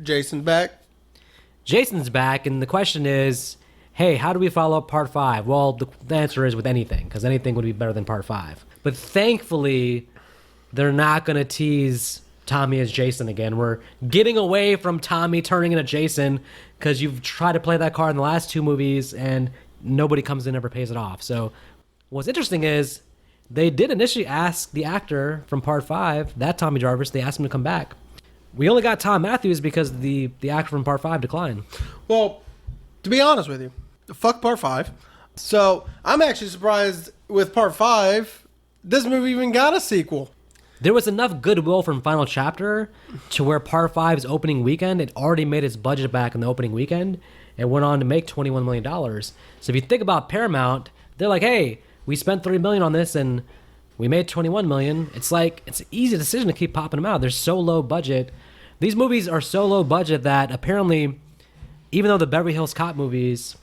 Jason's back. Jason's back, and the question is, hey, how do we follow up part 5? Well, the answer is with anything, because anything would be better than part 5. But thankfully, they're not going to tease Tommy as Jason again. We're getting away from Tommy turning into Jason, because you've tried to play that card in the last 2 movies, and nobody comes in and ever pays it off. So what's interesting is they did initially ask the actor from part 5, that Tommy Jarvis, they asked him to come back. We only got Tom Matthews because the actor from part 5 declined. Well, to be honest with you, fuck part 5. So I'm actually surprised with part 5, this movie even got a sequel. There was enough goodwill from Final Chapter to where part 5's opening weekend, it already made its budget back in the opening weekend. It went on to make $21 million. So if you think about Paramount, they're like, hey, we spent $3 million on this and we made $21 million. It's like, it's an easy decision to keep popping them out. They're so low budget. These movies are so low budget that apparently, even though the Beverly Hills Cop movies,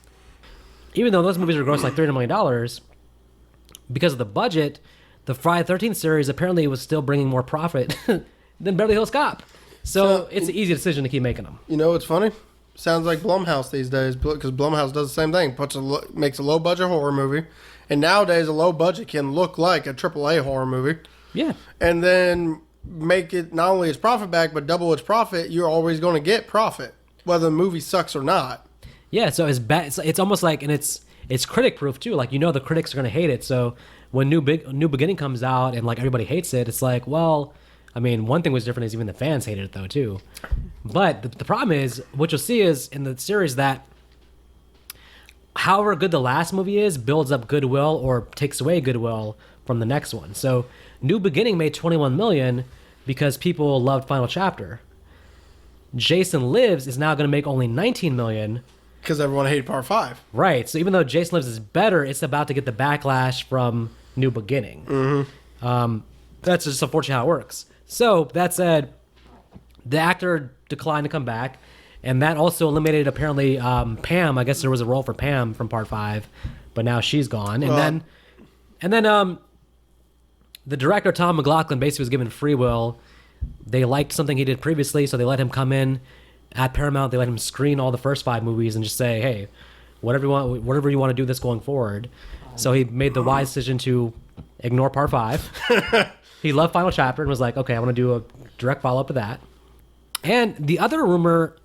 even though those movies are grossing like $300 million, because of the budget, the Friday the 13th series apparently was still bringing more profit than Beverly Hills Cop. So it's an easy decision to keep making them. You know what's funny? Sounds like Blumhouse these days, because Blumhouse does the same thing. Makes a low-budget horror movie. And nowadays, a low budget can look like a AAA horror movie. Yeah. And then make it not only its profit back, but double its profit. You're always going to get profit, whether the movie sucks or not. Yeah, so it's almost like, and it's critic proof too. Like, the critics are going to hate it. So when New Beginning comes out and like everybody hates it, it's like, well, I mean, one thing was different is even the fans hated it though too. But the problem is, what you'll see is in the series that however good the last movie is builds up goodwill or takes away goodwill from the next one. So New Beginning made $21 million because people loved Final Chapter. Jason Lives is now going to make only $19 million. Because everyone hated part 5. Right. So even though Jason Lives is better, it's about to get the backlash from New Beginning. Mm-hmm. That's just unfortunately how it works. So that said, the actor declined to come back, and that also eliminated apparently Pam. I guess there was a role for Pam from part 5, but now she's gone. And then the director Tom McLaughlin basically was given free will. They liked something he did previously, so they let him come in at Paramount. They let him screen all the first 5 movies and just say, hey, whatever you want to do this going forward. So he made the wise decision to ignore part 5. He loved Final Chapter and was like, okay, I want to do a direct follow-up to that. And the other rumor,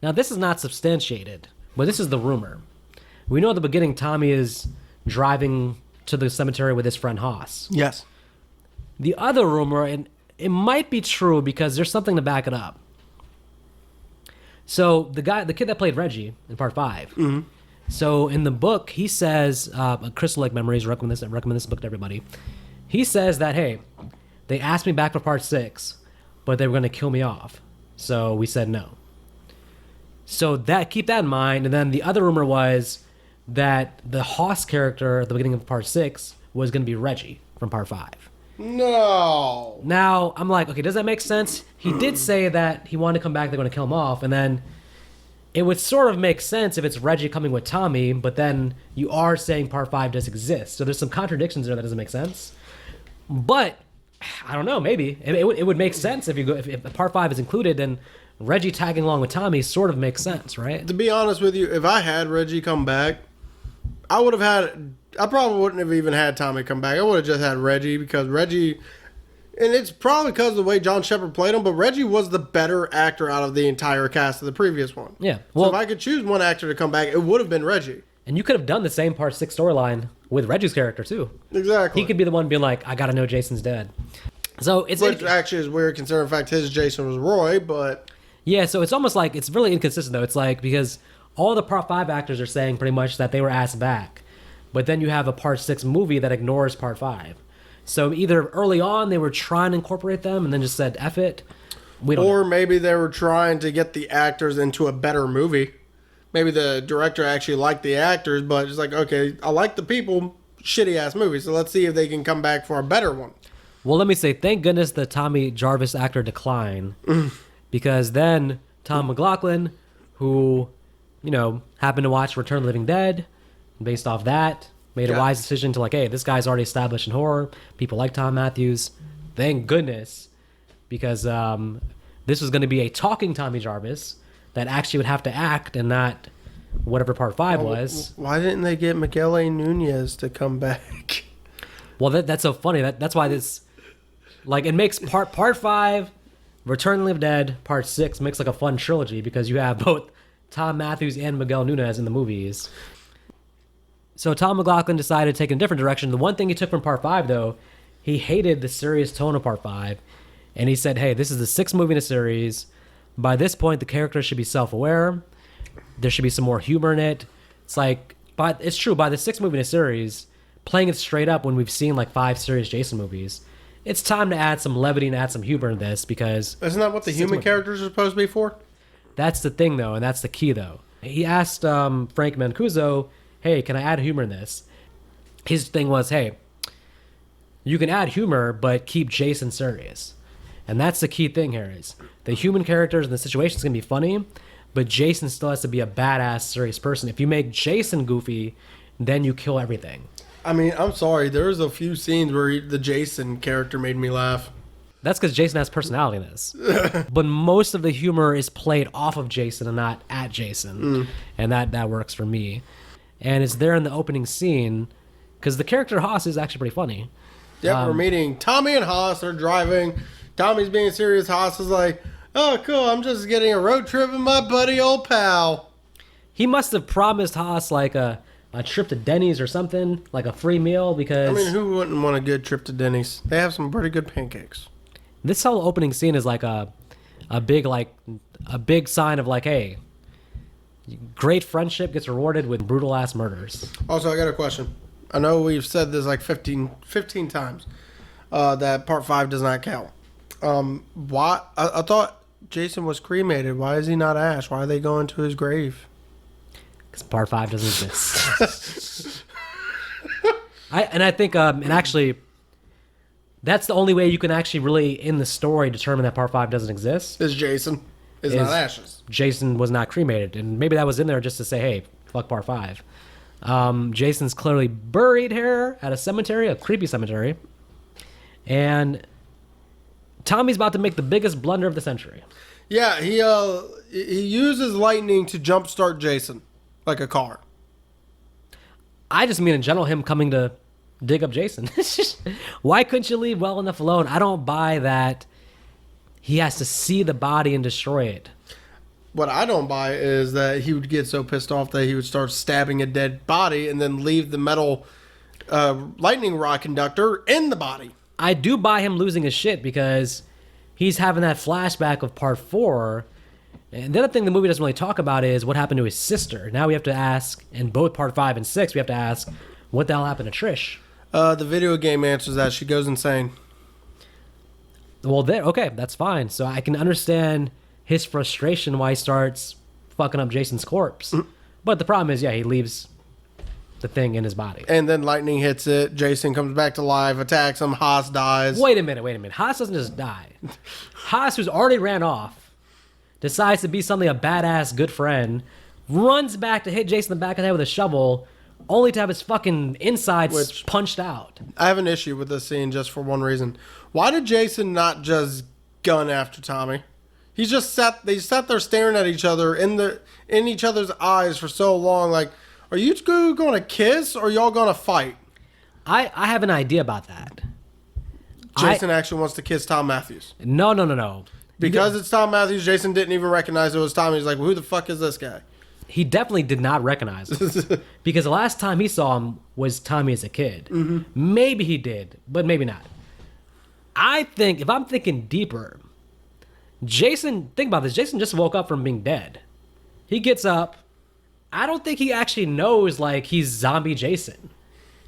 now this is not substantiated, but this is the rumor. We know at the beginning Tommy is driving to the cemetery with his friend Haas. Yes. The other rumor, and it might be true because there's something to back it up. So the kid that played Reggie in part 5. Mm-hmm. So in the book, he says, Crystal Lake Memories, recommend this book to everybody. He says that, hey, they asked me back for part 6, but they were going to kill me off. So we said no. So keep that in mind. And then the other rumor was that the Haas character at the beginning of part 6 was going to be Reggie from part 5. No. Now, I'm like, okay, does that make sense? He did say that he wanted to come back, they're going to kill him off, and then it would sort of make sense if it's Reggie coming with Tommy, but then you are saying part 5 does exist. So there's some contradictions there that doesn't make sense. But, I don't know, maybe. It would make sense if part 5 is included, then Reggie tagging along with Tommy sort of makes sense, right? To be honest with you, if I had Reggie come back, I probably wouldn't have even had Tommy come back. I would have just had Reggie, because Reggie, and it's probably because of the way John Shepard played him, but Reggie was the better actor out of the entire cast of the previous one. Yeah. Well, so if I could choose one actor to come back, it would have been Reggie. And you could have done the same part 6 storyline with Reggie's character too. Exactly. He could be the one being like, I gotta know Jason's dead. So Which actually is weird considering the fact his Jason was Roy, but... Yeah, so it's almost like, it's really inconsistent though. It's like, because all the part 5 actors are saying pretty much that they were asked back. But then you have a part 6 movie that ignores part 5. So either early on they were trying to incorporate them and then just said, F it. Or maybe they were trying to get the actors into a better movie. Maybe the director actually liked the actors, but it's like, okay, I like the people, shitty ass movie, so let's see if they can come back for a better one. Well, let me say, thank goodness the Tommy Jarvis actor declined. Because then Tom McLaughlin, who, happened to watch Return of the Living Dead, based off that, made a wise decision to like, hey, this guy's already established in horror. People like Tom Matthews. Thank goodness. Because this was going to be a talking Tommy Jarvis that actually would have to act and not whatever part 5 was. Why didn't they get Miguel A. Nunez to come back? Well, that's so funny. That's why this, like, it makes part 5, Return of the Living Dead, part 6 makes like a fun trilogy because you have both Tom Matthews and Miguel Nunez in the movies. So Tom McLaughlin decided to take a different direction. The one thing he took from part 5, though, he hated the serious tone of part 5. And he said, hey, this is the 6th movie in a series. By this point, the characters should be self-aware. There should be some more humor in it. It's like, but it's true, by the 6th movie in a series, playing it straight up when we've seen like 5 serious Jason movies, it's time to add some levity and add some humor in this because... Isn't that what the human characters are supposed to be for? That's the thing, though, and that's the key, though. He asked Frank Mancuso, hey, can I add humor in this? His thing was, hey, you can add humor, but keep Jason serious. And that's the key thing here is the human characters and the situation's going to be funny, but Jason still has to be a badass, serious person. If you make Jason goofy, then you kill everything. I mean, I'm sorry. There was a few scenes where the Jason character made me laugh. That's because Jason has personality in this. But most of the humor is played off of Jason and not at Jason. And that works for me. And it's there in the opening scene because the character Haas is actually pretty funny. Yeah, we're meeting Tommy and Haas. They're driving. Tommy's being serious. Haas is like, oh, cool. I'm just getting a road trip with my buddy, old pal. He must have promised Haas like a trip to Denny's or something, like a free meal because... I mean, who wouldn't want a good trip to Denny's? They have some pretty good pancakes. This whole opening scene is like a big sign of like, hey, great friendship gets rewarded with brutal ass murders. Also, I got a question. I know we've said this like 15 times that part 5 does not count. Why? I thought Jason was cremated. Why is he not Ash? Why are they going to his grave? Because part 5 doesn't exist. I think and actually. That's the only way you can actually really, in the story, determine that part 5 doesn't exist. Is Jason. Is not Ash's. Jason was not cremated. And maybe that was in there just to say, hey, fuck part 5. Jason's clearly buried here at a cemetery, a creepy cemetery. And Tommy's about to make the biggest blunder of the century. Yeah, he uses lightning to jumpstart Jason like a car. I just mean in general him coming to dig up Jason. Why couldn't you leave well enough alone? I don't buy that he has to see the body and destroy it. What I don't buy is that he would get so pissed off that he would start stabbing a dead body and then leave the metal lightning rod conductor in the body. I do buy him losing his shit because he's having that flashback of part 4. And the other thing the movie doesn't really talk about is what happened to his sister. Now we have to ask, in both part 5 and 6, we have to ask, what the hell happened to Trish? The video game answers that. She goes insane. Well, okay, that's fine. So I can understand his frustration why he starts fucking up Jason's corpse. But the problem is, yeah, he leaves the thing in his body. And then lightning hits it. Jason comes back to life, attacks him. Haas dies. Wait a minute. Haas doesn't just die. Haas, who's already ran off, decides to be suddenly a badass good friend, runs back to hit Jason in the back of the head with a shovel, only to have his fucking insides punched out. I have an issue with this scene just for one reason. Why did Jason not just gun after Tommy? They sat there staring at each other in each other's eyes for so long. Like, are you two going to kiss or y'all going to fight? I have an idea about that. Jason actually wants to kiss Tom Matthews. No. Because it's Tom Matthews, Jason didn't even recognize it was Tommy. He's like, well, who the fuck is this guy? He definitely did not recognize him. Because the last time he saw him was Tommy as a kid. Mm-hmm. Maybe he did, but maybe not. I think, if I'm thinking deeper, think about this. Jason just woke up from being dead. He gets up. I don't think he actually knows, like, he's zombie Jason.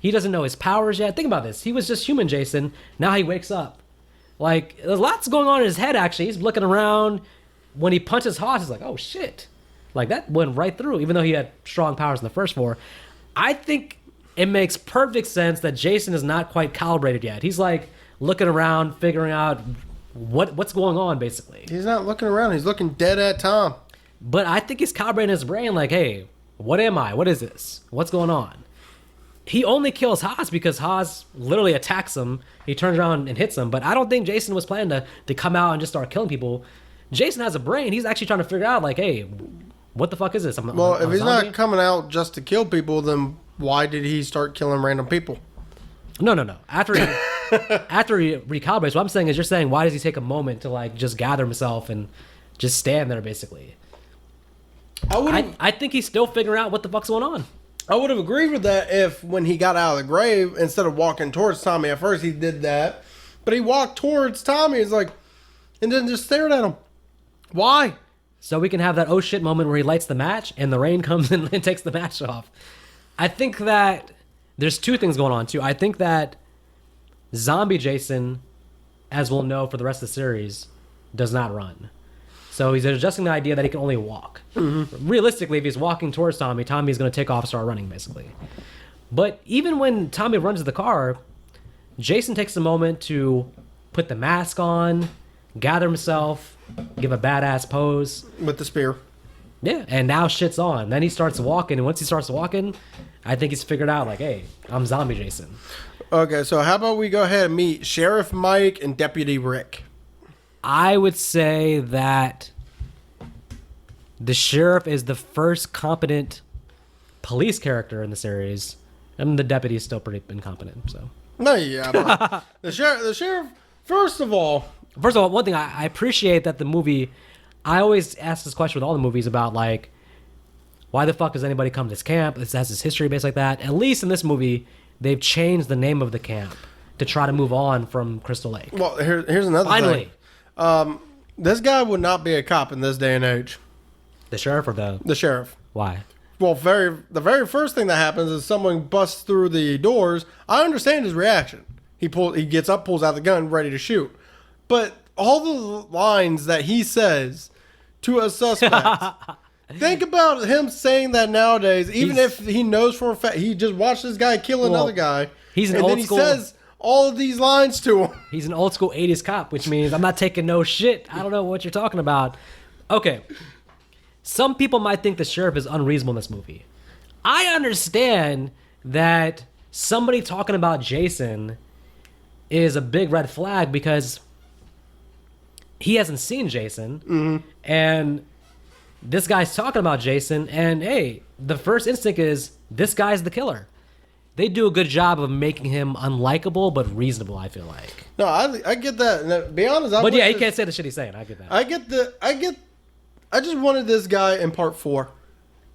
He doesn't know his powers yet. Think about this. He was just human Jason. Now he wakes up. Like, there's lots going on in his head, actually. He's looking around. When he punches Haas, he's like, oh, shit. Like, that went right through, even though he had strong powers in the first 4. I think it makes perfect sense that Jason is not quite calibrated yet. He's, like, looking around, figuring out what's going on, basically. He's not looking around. He's looking dead at Tom. But I think he's calibrating his brain like, hey, what am I? What is this? What's going on? He only kills Haas because Haas literally attacks him. He turns around and hits him. But I don't think Jason was planning to come out and just start killing people. Jason has a brain. He's actually trying to figure out, like, hey, what the fuck is this? Well, I'm if a he's zombie? not coming out just to kill people, then why did he start killing random people? No. After he recalibrates, what I'm saying is, you're saying, why does he take a moment to like just gather himself and just stand there, basically? I think he's still figuring out what the fuck's going on. I would have agreed with that if when he got out of the grave, instead of walking towards Tommy at first, he did that. But he walked towards Tommy, it's like, and then just stared at him. Why? So we can have that oh shit moment where he lights the match and the rain comes in and takes the match off. I think that there's two things going on too. I think that zombie Jason, as we'll know for the rest of the series, does not run. So he's adjusting the idea that he can only walk. Mm-hmm. Realistically, if he's walking towards Tommy, Tommy's going to take off and start running, basically. But even when Tommy runs to the car, Jason takes a moment to put the mask on, gather himself, give a badass pose. With the spear. Yeah, and now shit's on. Then he starts walking, and once he starts walking, I think he's figured out, like, hey, I'm zombie Jason. Okay, so how about we go ahead and meet Sheriff Mike and Deputy Rick? I would say that the sheriff is the first competent police character in the series, and the deputy is still pretty incompetent. So, No, yeah, but the sheriff. First of all, one thing I appreciate that the movie. I always ask this question with all the movies about, like, why the fuck does anybody come to this camp? This has this history based like that. At least in this movie, they've changed the name of the camp to try to move on from Crystal Lake. well, here's another Finally, thing. This guy would not be a cop in this day and age. the sheriff or The sheriff. why? Well, the very first thing that happens is someone busts through the doors. I understand his reaction. He gets up, pulls out the gun, ready to shoot. But all the lines that he says to a suspect. Think about him saying that nowadays, even if he knows for a fact he just watched this guy kill another guy. He's an and old then he school- says all of these lines to him. He's an old school 80s cop, which means I'm not taking no shit. I don't know what you're talking about. Okay. Some people might think the sheriff is unreasonable in this movie. I understand that somebody talking about Jason is a big red flag because he hasn't seen Jason. And this guy's talking about Jason. And hey, the first instinct is this guy's the killer. They do a good job of making him unlikable but reasonable, I feel like. No, I get that. And to be honest, But yeah, he can't say the shit he's saying. I get that. I just wanted this guy in part 4.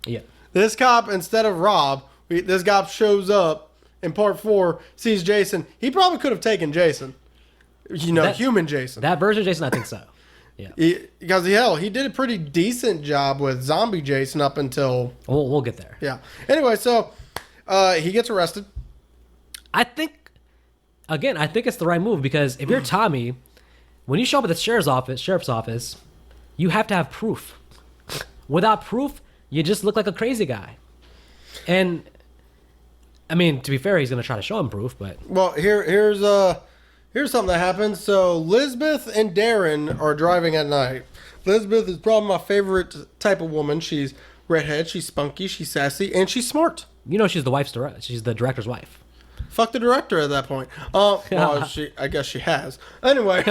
Yeah. This cop, instead of Rob, this cop shows up in part 4, sees Jason. He probably could have taken Jason. Human Jason. That version of Jason, I think so. Yeah. Because he did a pretty decent job with zombie Jason up until... We'll get there. Yeah. Anyway, so he gets arrested. I think it's the right move because if you're Tommy, when you show up at the sheriff's office, you have to have proof. Without proof, you just look like a crazy guy. And I mean, to be fair, he's going to try to show him proof, but Well, here's something that happens. So Lisbeth and Darren are driving at night. Lisbeth is probably my favorite type of woman. She's redhead, she's spunky, she's sassy, and she's smart. you know she's the director's wife. Fuck the director at that point. Well, I guess she has. Anyway,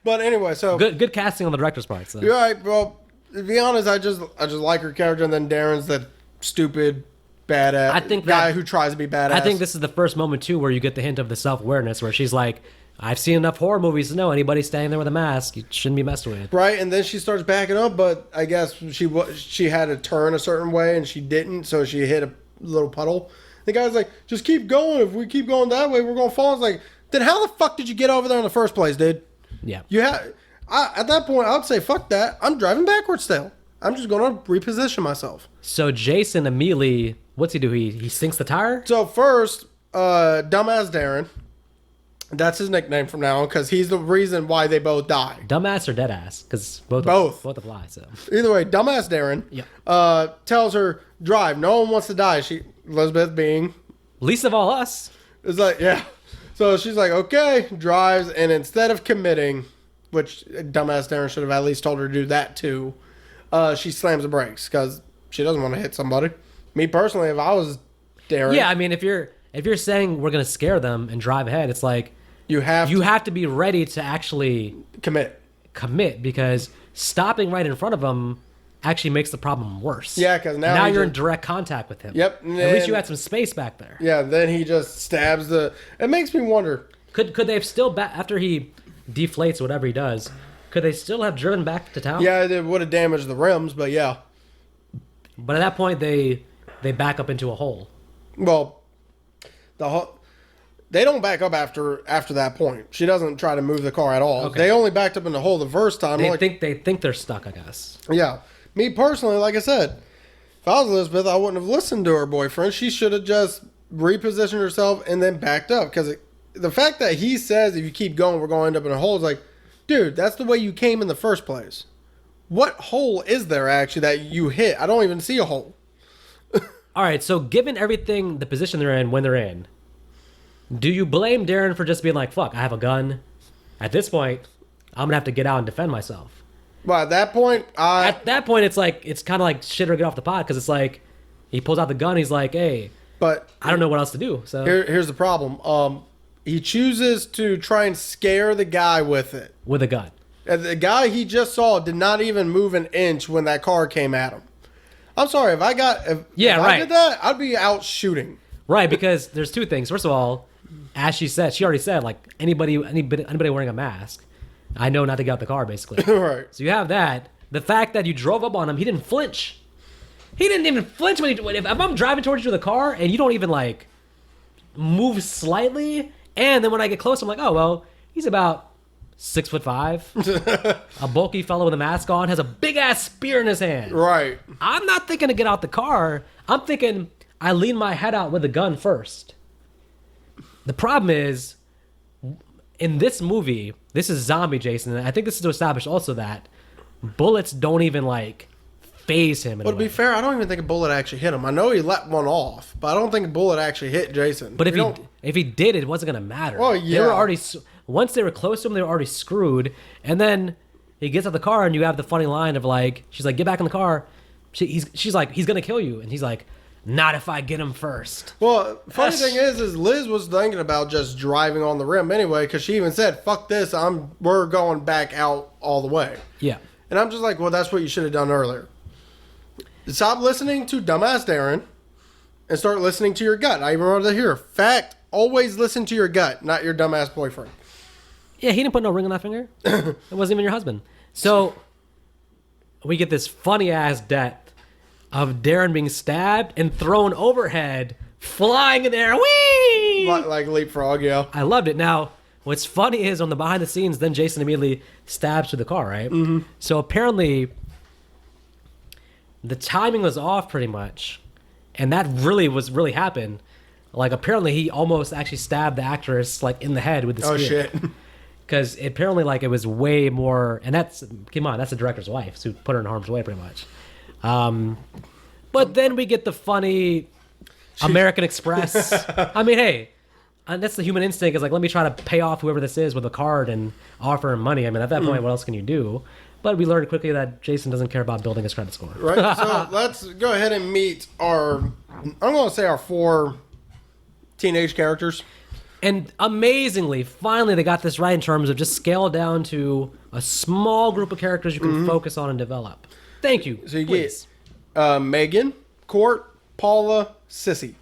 but anyway, so Good casting on the director's part. So. you're right. Well, to be honest, I just like her character, and then Darren's that stupid badass I think guy that- who tries to be badass. I think this is the first moment too where you get the hint of the self-awareness where she's like, I've seen enough horror movies to know anybody standing there with a mask, you shouldn't be messed with. right, and then she starts backing up, but I guess she had to turn a certain way, and she didn't, so she hit a little puddle. The guy's like, just keep going. If we keep going that way, we're going to fall. It's like, then how the fuck did you get over there in the first place, dude? Yeah. At that point, I would say, fuck that. I'm driving backwards still. I'm just going to reposition myself. So Jason immediately, what's he do? He sinks the tire? So first, dumbass Darren. That's his nickname from now on because he's the reason why they both die. Dumbass or deadass? Because both apply. So Either way, dumbass Darren tells her, drive. No one wants to die. Elizabeth being... least of all us. It's like, yeah. So she's like, okay, drives, and instead of committing, which dumbass Darren should have at least told her to do that too, she slams the brakes because she doesn't want to hit somebody. Me personally, if I was Darren... Yeah, I mean, if you're saying we're going to scare them and drive ahead, it's like... You have You have to be ready to actually commit. commit because stopping right in front of him actually makes the problem worse. Yeah, 'cause now he you're in just- direct contact with him. Yep, At least and- you had some space back there. Yeah, then he just stabs the. It makes me wonder. Could they have still after he deflates whatever he does? Could they still have driven back to town? Yeah, it would have damaged the rims, but yeah. But at that point, they back up into a hole. Well, they don't back up after that point. She doesn't try to move the car at all. Okay. They only backed up in the hole the first time. They Like, think they're stuck, I guess. yeah. Me personally, like I said, if I was Elizabeth, I wouldn't have listened to her boyfriend. She should have just repositioned herself and then backed up. Because the fact that he says if you keep going, we're going to end up in a hole is like, dude, that's the way you came in the first place. What hole is there actually that you hit? I don't even see a hole. All right, so given everything, the position they're in, when they're in, do you blame Darren for just being like, fuck, I have a gun? At this point, I'm going to have to get out and defend myself. Well, at that point, At that point, it's kind of like shit or get off the pot because it's like he pulls out the gun. He's like, hey, but I don't know what else to do. So here's the problem. He chooses to try and scare the guy with it. with a gun. And the guy he just saw did not even move an inch when that car came at him. I'm sorry, if I did that, I'd be out shooting. Right, because there's two things. First of all, as she already said, like anybody wearing a mask, I know not to get out the car, basically. Right. So you have that. The fact that you drove up on him, he didn't flinch. He didn't even flinch if I'm driving towards you with a car and you don't even like move slightly, and then when I get close, I'm like, oh well, he's about 6'5", a bulky fellow with a mask on, has a big ass spear in his hand. Right. I'm not thinking to get out the car. I'm thinking I lean my head out with a gun first. The problem is, in this movie, this is zombie Jason, and I think this is to establish also that bullets don't even like phase him. But to be fair, I don't even think a bullet actually hit him. I know he let one off, but I don't think a bullet actually hit Jason. But if he did, it wasn't gonna matter. Oh, They yeah. were already once they were close to him, they were already screwed. And then he gets out the car, and you have the funny line of like, she's like, "Get back in the car." She's like, "He's gonna kill you," and he's like, "Not if I get him first." Well, funny thing is Liz was thinking about just driving on the rim anyway, because she even said, "Fuck this, we're going back out all the way." Yeah. And I'm just like, well, that's what you should have done earlier. Stop listening to dumbass Darren and start listening to your gut. I even wrote it here. Fact, always listen to your gut, not your dumbass boyfriend. Yeah, he didn't put no ring on that finger. It wasn't even your husband. So we get this funny ass death of Darren being stabbed and thrown overhead, flying in the air. Whee! Like leapfrog, yeah. I loved it. Now, what's funny is on the behind the scenes, then Jason immediately stabs through the car, right? Mm-hmm. So apparently, the timing was off pretty much, and that really happened. Like apparently, he almost actually stabbed the actress like in the head with the spear. Oh, shit. Because apparently, like it was way more, and that's come on, that's the director's wife who put her in harm's way pretty much. But then we get the funny American Express. I mean, hey. And that's the human instinct is like, let me try to pay off whoever this is with a card and offer him money. I mean, at that point, what else can you do? But we learned quickly that Jason doesn't care about building his credit score. Right? So let's go ahead and meet I'm going to say our 4 teenage characters. And amazingly, finally, they got this right in terms of just scale down to a small group of characters you can focus on and develop. Thank you. So you Please. get Megan, Court, Paula, Sissy.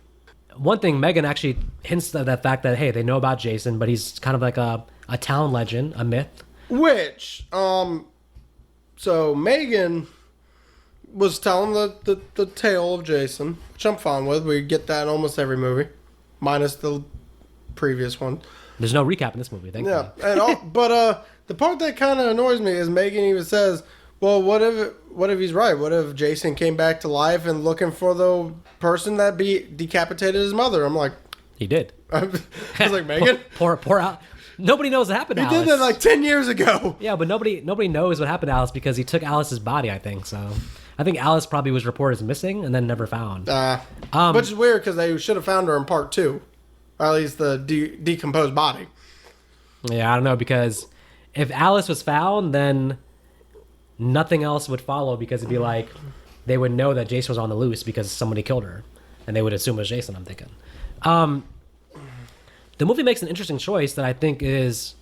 One thing, Megan actually hints at that fact that, hey, they know about Jason, but he's kind of like a town legend, a myth. Which, so Megan was telling the tale of Jason, which I'm fine with. We get that in almost every movie, minus the previous one. There's no recap in this movie, thankfully. Yeah, but the part that kind of annoys me is Megan even says, "Well, what if he's right? What if Jason came back to life and looking for the person that decapitated his mother?" I'm like, He did. I was like, Megan, Poor Al. Nobody knows what happened to he Alice. did that like 10 years ago. Yeah, but nobody knows what happened to Alice because he took Alice's body, I think. So I think Alice probably was reported as missing and then never found. Which is weird because they should have found her in part 2. Or at least the decomposed body. Yeah, I don't know, because if Alice was found, then nothing else would follow, because it'd be like they would know that Jason was on the loose because somebody killed her, and they would assume it was Jason, I'm thinking. The movie makes an interesting choice that I think is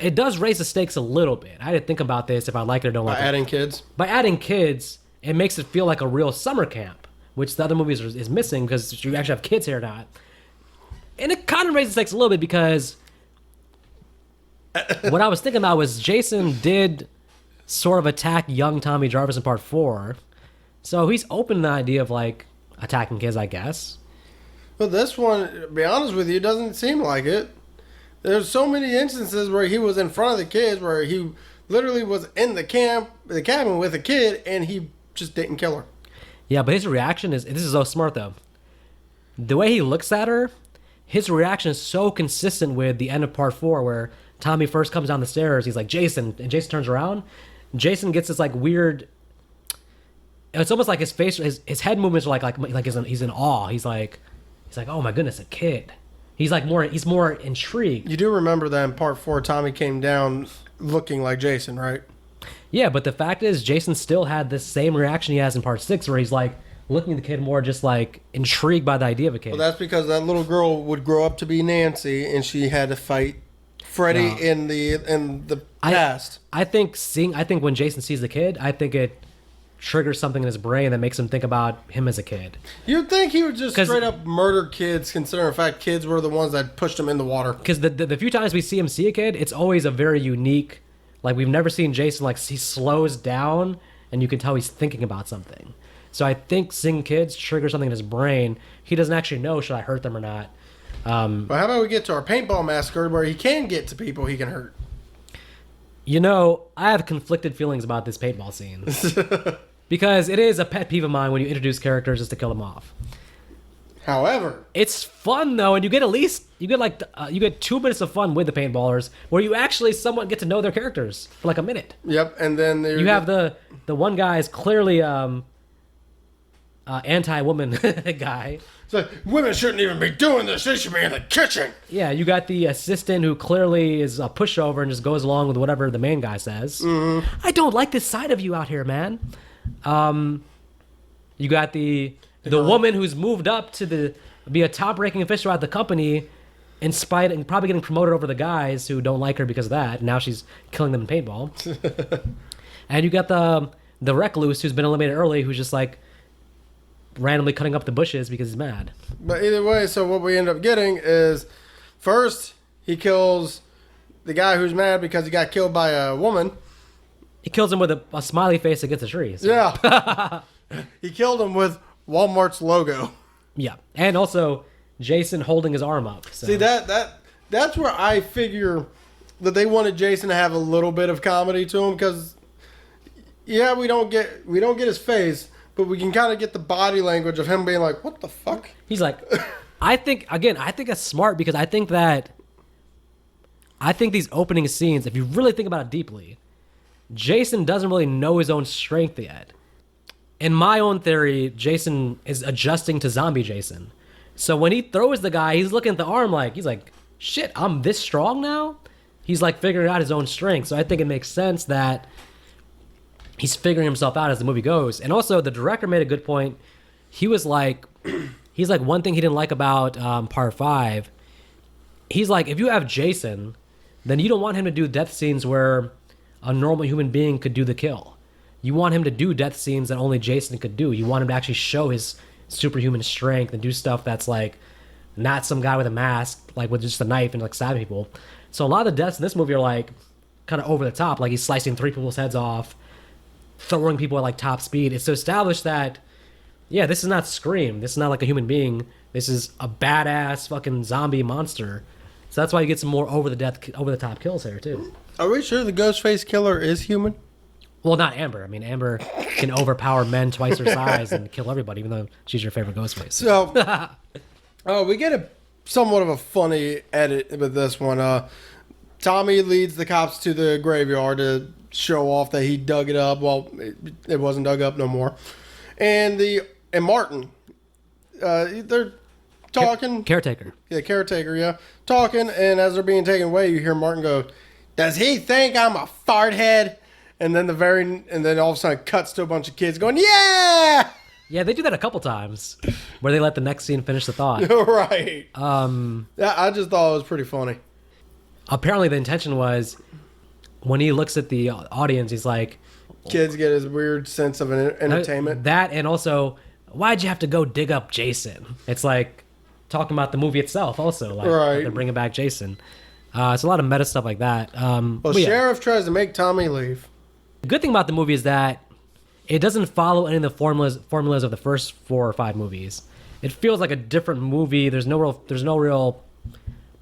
It does raise the stakes a little bit. I didn't think about this if I like it or don't By like it. adding kids. By adding kids, it makes it feel like a real summer camp, which the other movies is missing because you actually have kids here or not. And it kind of raises the stakes a little bit because what I was thinking about was Jason did sort of attack young Tommy Jarvis in part 4. So he's open to the idea of like attacking kids, I guess. But this one, to be honest with you, doesn't seem like it. There's so many instances where he was in front of the kids, where he literally was in the cabin with a kid, and he just didn't kill her. Yeah, but his reaction is, this is so smart though. The way he looks at her, his reaction is so consistent with the end of part 4 where Tommy first comes down the stairs. He's like, Jason, and Jason turns around. Jason gets this like weird, it's almost like his face, his head movements are like he's in awe. He's like, oh my goodness, a kid. He's more intrigued. You do remember that in part 4, Tommy came down looking like Jason, right? Yeah, but the fact is, Jason still had this same reaction he has in part 6 where he's like looking at the kid more just like intrigued by the idea of a kid. Well, that's because that little girl would grow up to be Nancy, and she had to fight Freddy No. in the past. I think when Jason sees the kid, I think it triggers something in his brain that makes him think about him as a kid. You'd think he would just 'Cause- straight up murder kids, considering the fact kids were the ones that pushed him in the water. Because the few times we see him see a kid, it's always a very unique. Like we've never seen Jason like he slows down and you can tell he's thinking about something. So I think seeing kids triggers something in his brain. He doesn't actually know should I hurt them or not. But how about we get to our paintball massacre where he can get to people he can hurt? You know, I have conflicted feelings about this paintball scene. Because it is a pet peeve of mine when you introduce characters just to kill them off. However, It's fun though, and you get 2 minutes of fun with the paintballers, where you actually somewhat get to know their characters for like a minute. yep, and then You have the one guy is clearly anti-woman guy. so women shouldn't even be doing this. They should be in the kitchen. Yeah, you got the assistant who clearly is a pushover and just goes along with whatever the main guy says. I don't like this side of you out here, man. You got the woman who's moved up to be a top-ranking official at the company, in spite and probably getting promoted over the guys who don't like her because of that. Now she's killing them in paintball. And you got the recluse who's been eliminated early, who's just like randomly cutting up the bushes because he's mad. But either way, so what we end up getting is first he kills the guy who's mad because he got killed by a woman. He kills him with a smiley face against a tree. So. Yeah. He killed him with Walmart's logo. Yeah, and also Jason holding his arm up. So. See that's where I figure that they wanted Jason to have a little bit of comedy to him, because yeah, we don't get his face, but we can kind of get the body language of him being like, "What the fuck?" He's like, I think that's smart, because I think these opening scenes, if you really think about it deeply, Jason doesn't really know his own strength yet. In my own theory, Jason is adjusting to zombie Jason. So when he throws the guy, he's looking at the arm like, he's like, shit, I'm this strong now? He's like figuring out his own strength. So I think it makes sense that he's figuring himself out as the movie goes. And also the director made a good point. He was like, he's like, one thing he didn't like about part 5, he's like, if you have Jason, then you don't want him to do death scenes where a normal human being could do the kill. You want him to do death scenes that only Jason could do. You want him to actually show his superhuman strength and do stuff that's like not some guy with a mask, like with just a knife and like stabbing people. So a lot of the deaths in this movie are like kind of over the top. Like he's slicing 3 people's heads off, throwing people at like top speed. It's to establish that, yeah, this is not Scream. This is not like a human being. This is a badass fucking zombie monster. So that's why you get some more over the top kills here too. Are we sure the Ghostface killer is human? Well, not Amber. I mean, Amber can overpower men twice her size and kill everybody, even though she's your favorite Ghostface. So, we get a somewhat of a funny edit with this one. Tommy leads the cops to the graveyard to show off that he dug it up. Well, it wasn't dug up no more. And Martin, they're talking. Caretaker. The caretaker, yeah. Talking, and as they're being taken away, you hear Martin go, "Does he think I'm a fart head?" And then all of a sudden it cuts to a bunch of kids going, "Yeah!" Yeah, they do that a couple times, where they let the next scene finish the thought. Right. Yeah, I just thought it was pretty funny. apparently the intention was when he looks at the audience, he's like, Kids get his weird sense of entertainment. that, and also, why'd you have to go dig up Jason? It's like talking about the movie itself, also. Like, Right. they're bringing back Jason. It's a lot of meta stuff like that. Well, but yeah. Sheriff tries to make Tommy leave. The good thing about the movie is that it doesn't follow any of the formulas of the first 4 or 5 movies. It feels like a different movie. There's no real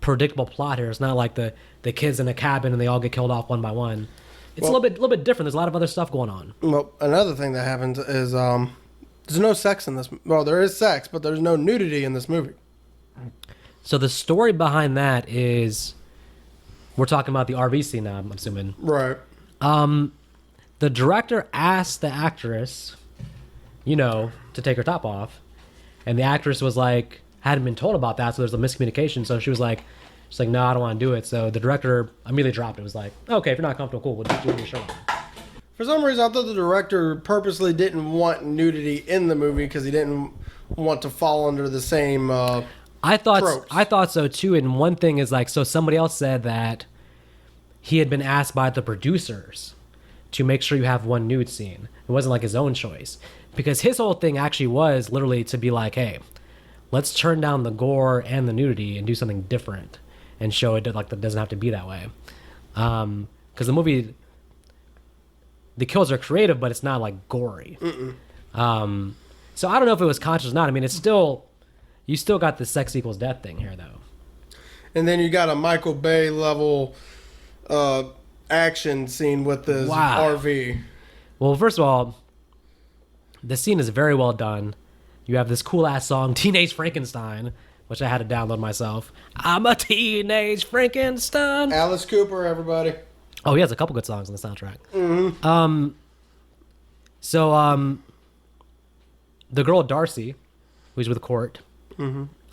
predictable plot here. It's not like the kids in a cabin and they all get killed off one by one. It's a little bit different. There's a lot of other stuff going on. Well, another thing that happens is there's no sex in this. Well, there is sex, but there's no nudity in this movie. So the story behind that is, we're talking about the RV scene now, I'm assuming. Right. The director asked the actress, to take her top off, and the actress was like, hadn't been told about that, so there's a miscommunication. So she's like, no, I don't want to do it. So the director immediately dropped it. It was like, okay, if you're not comfortable, cool, we'll just do your show. For some reason, I thought the director purposely didn't want nudity in the movie because he didn't want to fall under the same. I tropes. thought so too. And one thing is like, so somebody else said that he had been asked by the producers to make sure you have one nude scene. It wasn't like his own choice, because his whole thing actually was literally to be like, hey, let's turn down the gore and the nudity and do something different and show it like that doesn't have to be that way. Because the movie, the kills are creative, but it's not like gory. So I don't know if it was conscious or not. I mean, it's still, you still got the sex equals death thing here, though. And then you got a Michael Bay level action scene with this Wow. RV. Well, first of all, the scene is very well done. You have this cool ass song, Teenage Frankenstein, which I had to download myself. I'm a teenage Frankenstein. Alice Cooper, everybody. Oh, he has a couple good songs on the soundtrack. So the girl Darcy, who's with Court.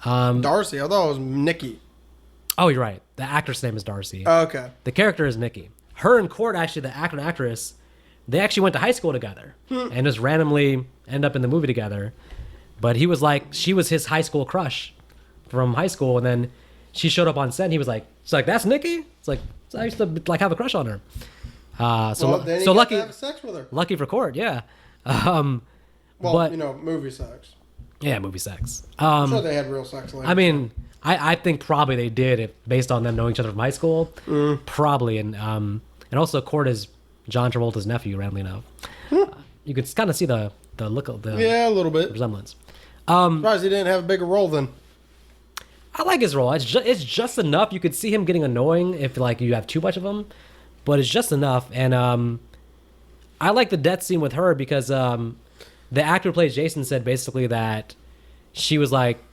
Darcy, I thought it was Nikki. Oh, you're right. The actress name is Darcy. Okay. The character is Nikki. Her and Court, actually, the actor and actress, they actually went to high school together and just randomly end up in the movie together. But he was like, she was his high school crush from high school, and then she showed up on set. And he was like, "It's like that's Nikki." It's like, so I used to like have a crush on her. Well, then he so got lucky, to have sex with her. lucky for Court, yeah. Well, but movie sex. yeah, movie sex. I'm sure they had real sex later. I mean, I think probably they did it based on them knowing each other from high school. Probably, and also Court is John Travolta's nephew. Randomly enough, you could kind of see the look of the yeah, a little bit. resemblance. Surprised he didn't have a bigger role then. I like his role. It's just enough. You could see him getting annoying if like you have too much of him, but it's just enough. And I like the death scene with her because the actor who plays Jason said basically that she was like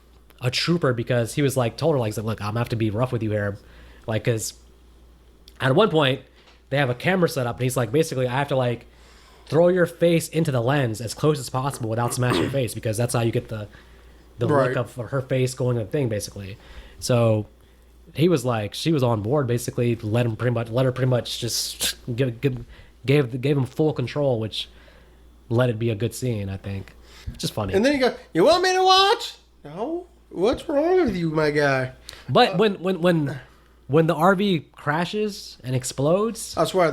a trooper because he was like told her like, look, I'm gonna have to be rough with you here, like because at one point they have a camera set up and he's like basically I have to like throw your face into the lens as close as possible without smashing your face because that's how you get the Right. look of her face going to the thing basically. So he was like, she was on board basically, let her pretty much just gave him full control, which let it be a good scene, I think. Just funny. And then you go, "You want me to watch?" No. What's wrong with you, my guy? But when the RV crashes and explodes, I swear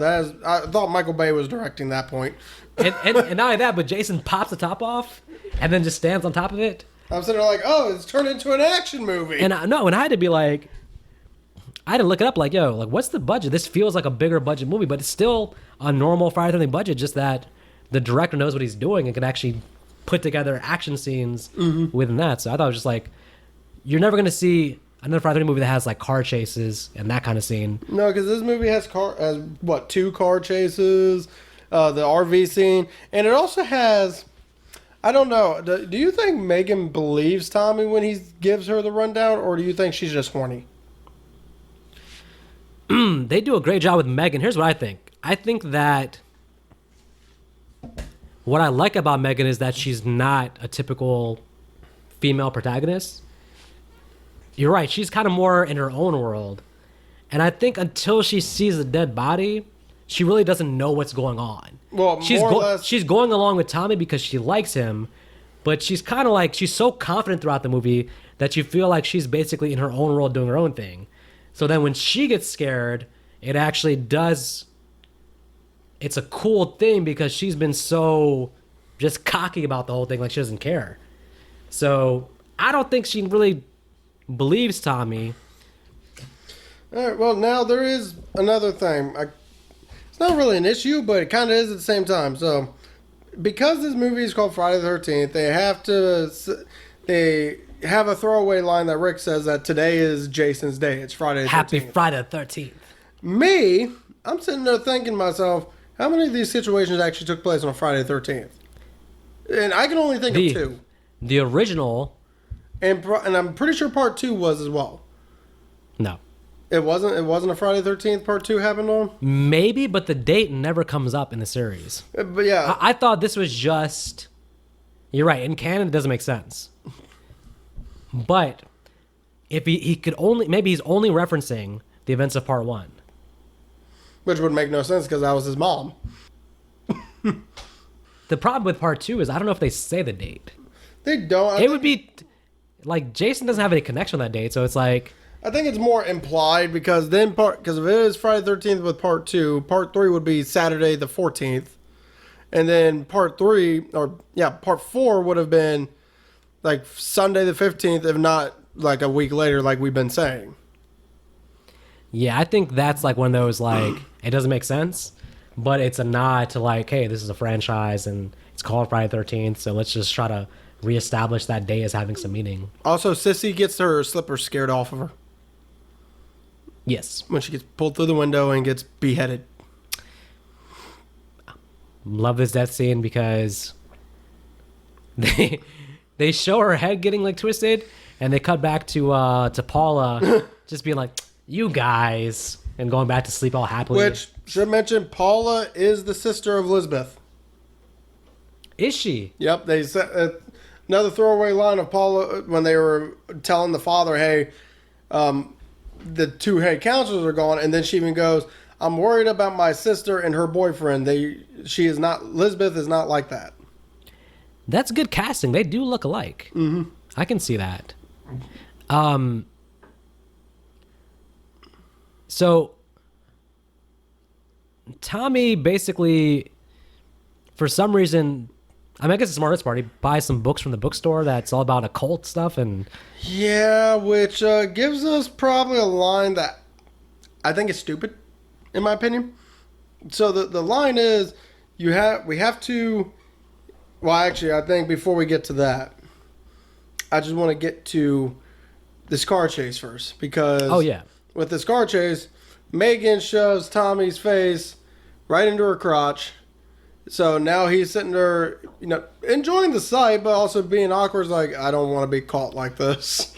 I thought Michael Bay was directing that point. and not only that, but Jason pops the top off and then just stands on top of it. I'm sitting there like, oh, it's turned into an action movie. And I had to be like, I had to look it up. Like, yo, like, what's the budget? This feels like a bigger budget movie, but it's still a normal Friday the 13th budget. Just that the director knows what he's doing and can actually put together action scenes within that. So I thought it was just like, you're never gonna see another Friday the 13th movie that has like car chases and that kind of scene. No, because this movie has two car chases, the RV scene, and it also has. I don't know. Do you think Megan believes Tommy when he gives her the rundown, or do you think she's just horny? They do a great job with Megan. Here's what I think. I think that what I like about Megan is that she's not a typical female protagonist. You're right. She's kind of more in her own world. And I think until she sees a dead body, she really doesn't know what's going on. Well, she's more or less. she's going along with Tommy because she likes him, but she's kind of like, she's so confident throughout the movie that you feel like she's basically in her own world doing her own thing. So then when she gets scared, it actually does. It's a cool thing because she's been so just cocky about the whole thing, like she doesn't care. So I don't think she really believes Tommy. All right, well, now there is another thing. It's not really an issue, but it kind of is at the same time. So, because this movie is called Friday the 13th, they have a throwaway line that Rick says that today is Jason's day. It's Friday the 13th. Happy Friday the 13th. Me, I'm sitting there thinking to myself, how many of these situations actually took place on Friday the 13th? And I can only think of two. The original. And I'm pretty sure part 2 was as well. No. It wasn't a Friday the 13th part 2 happened on? Maybe, but the date never comes up in the series. But yeah. I thought this was just... You're right. In canon, it doesn't make sense. But if he could only... Maybe he's only referencing the events of part 1. Which would make no sense because that was his mom. The problem with part 2 is I don't know if they say the date. They don't. It would be... Like, Jason doesn't have any connection with that date, so it's like... I think it's more implied because because if it is Friday the 13th with part 2, part 3 would be Saturday the 14th. And then part 4 would have been like Sunday the 15th, if not like a week later, like we've been saying. Yeah, I think that's like one of those, like, it doesn't make sense, but it's a nod to like, hey, this is a franchise and it's called Friday the 13th, so let's just try to reestablish that day as having some meaning. Also, Sissy gets her slippers scared off of her. Yes. When she gets pulled through the window and gets beheaded. Love this death scene because they show her head getting like twisted and they cut back to Paula just being like, you guys, and going back to sleep all happily. Which, should mention, Paula is the sister of Lisbeth. Is she? Yep, they said another throwaway line of Paula when they were telling the father, hey, the 2 head counselors are gone, and then she even goes, I'm worried about my sister and her boyfriend. Lisbeth is not like that. That's good casting. They do look alike. Mm-hmm. I can see that. So Tommy basically, for some reason, I guess it's the smartest part. He buys some books from the bookstore that's all about occult stuff, and yeah, which gives us probably a line that I think is stupid, in my opinion. So the line is, we have to. Well, actually, I think before we get to that, I just want to get to this car chase first because with this car chase, Megan shoves Tommy's face right into her crotch. So now he's sitting there, enjoying the sight, but also being awkward. Like, I don't want to be caught like this.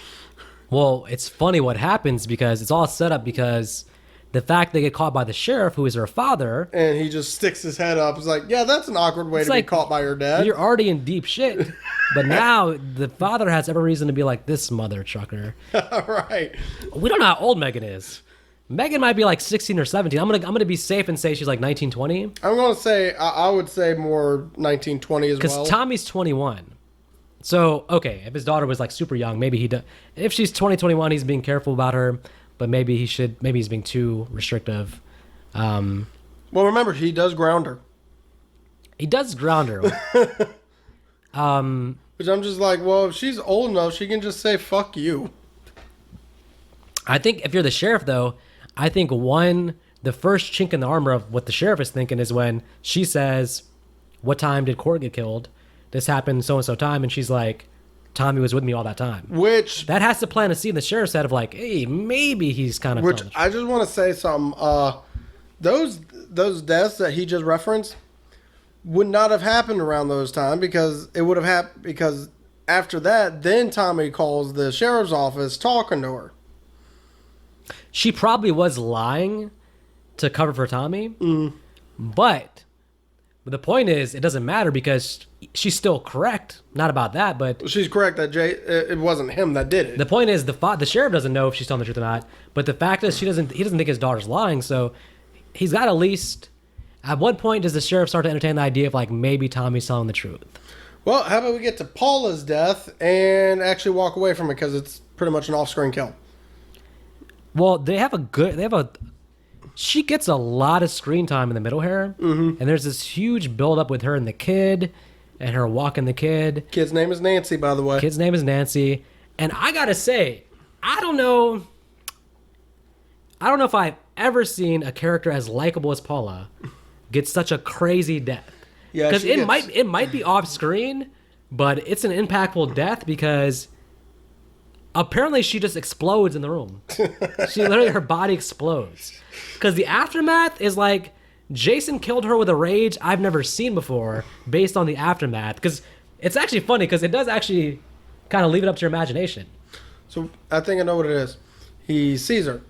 Well, it's funny what happens because it's all set up because the fact they get caught by the sheriff, who is her father. And he just sticks his head up. It's like, yeah, that's an awkward way to be caught by your dad. You're already in deep shit. But now the father has every reason to be like, this mother trucker. Right. We don't know how old Megan is. Megan might be like 16 or 17. I'm gonna be safe and say she's like 19, 20. I'm gonna say I would say more 19, 20 as well. Because Tommy's 21. So okay, if his daughter was like super young, maybe he does. If she's 20, 21, he's being careful about her. But maybe he's being too restrictive. Well, remember, he does ground her. He does ground her. Which I'm just like, well, if she's old enough, she can just say, fuck you. I think if you're the sheriff, though, I think the first chink in the armor of what the sheriff is thinking is when she says, what time did Court get killed? This happened so-and-so time. And she's like, Tommy was with me all that time. Which that has to plant a seed in the sheriff's head of like, hey, maybe he's kind of. Which I just want to say something. Those deaths that he just referenced would not have happened around those times because it would have happened because after that, then Tommy calls the sheriff's office talking to her. She probably was lying to cover for Tommy, but the point is, it doesn't matter because she's still correct. Not about that, but she's correct that it wasn't him that did it. The point is, the sheriff doesn't know if she's telling the truth or not. But the fact is, he doesn't think his daughter's lying. So he's got at least. At what point does the sheriff start to entertain the idea of like maybe Tommy's telling the truth? Well, how about we get to Paula's death and actually walk away from it because it's pretty much an off-screen kill. Well, she gets a lot of screen time in the middle here, and there's this huge build up with her and the kid, and her walking the kid. Kid's name is Nancy, by the way. Kid's name is Nancy, and I gotta say, I don't know if I've ever seen a character as likable as Paula get such a crazy death. Yeah, because she it might be off screen, but it's an impactful death because apparently she just explodes in the room. Her body explodes. Because the aftermath is like Jason killed her with a rage I've never seen before based on the aftermath. Because it's actually funny because it does actually kind of leave it up to your imagination. So I think I know what it is. He sees her.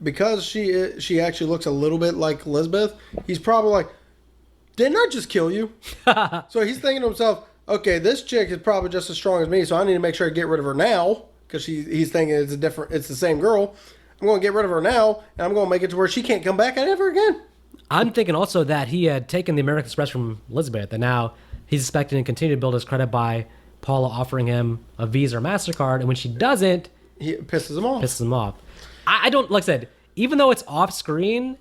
Because she actually looks a little bit like Elizabeth, he's probably like, didn't I just kill you? So he's thinking to himself, okay, this chick is probably just as strong as me, so I need to make sure I get rid of her now, because he's thinking it's the same girl. I'm going to get rid of her now, and I'm going to make it to where she can't come back ever again. I'm thinking also that he had taken the American Express from Elizabeth, and now he's expecting to continue to build his credit by Paula offering him a Visa or MasterCard, and when she doesn't, He pisses him off. I don't, like I said, even though it's off screen,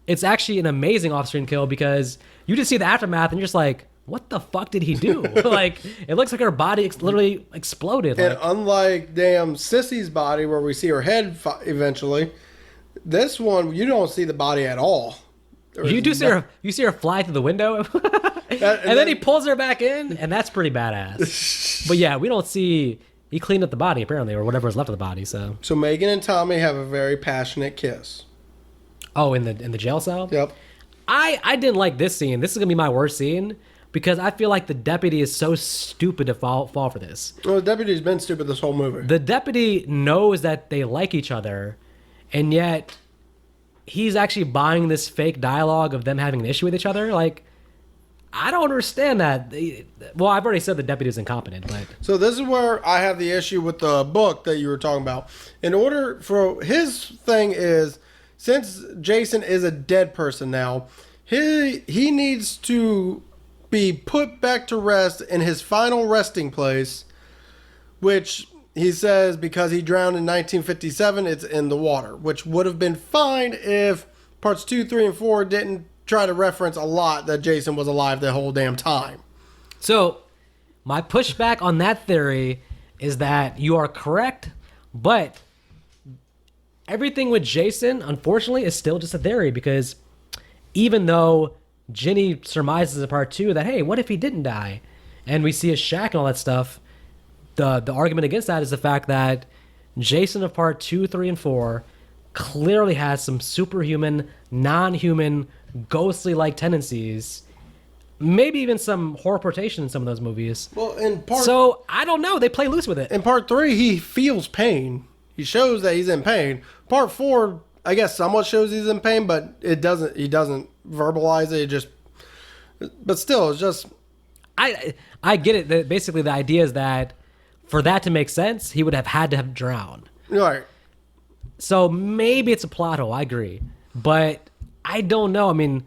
it's actually an amazing off screen kill because you just see the aftermath and you're just like, what the fuck did he do? Like, it looks like her body literally exploded. And like, unlike damn Sissy's body, where we see her head eventually, this one you don't see the body at all. you see her fly through the window, and then he pulls her back in, and that's pretty badass. But yeah, we don't see. He cleaned up the body apparently, or whatever was left of the body. So Megan and Tommy have a very passionate kiss. oh, in the jail cell. Yep. I didn't like this scene. This is gonna be my worst scene because I feel like the deputy is so stupid to fall for this. Well, the deputy's been stupid this whole movie. The deputy knows that they like each other, and yet he's actually buying this fake dialogue of them having an issue with each other. Like, I don't understand that. Well, I've already said the deputy is incompetent, but So this is where I have the issue with the book that you were talking about. In order for his thing is, since Jason is a dead person now, he needs to be put back to rest in his final resting place, which he says because he drowned in 1957, it's in the water, which would have been fine if parts 2, 3, and 4 didn't try to reference a lot that Jason was alive the whole damn time. So, my pushback on that theory is that you are correct, but everything with Jason, unfortunately, is still just a theory because even though Ginny surmises in part 2 that, hey, what if he didn't die? And we see his shack and all that stuff, the argument against that is the fact that Jason of part 2, 3, and 4 clearly has some superhuman, non-human, ghostly-like tendencies. Maybe even some horrorportation in some of those movies. Well, So, I don't know. They play loose with it. in part 3, he feels pain. He shows that he's in pain. Part 4, I guess, somewhat shows he's in pain, but it doesn't. He doesn't verbalize it. It just, but still, it's just. I get it. That basically, the idea is that for that to make sense, he would have had to have drowned. Right. So maybe it's a plot hole. I agree, but I don't know. I mean,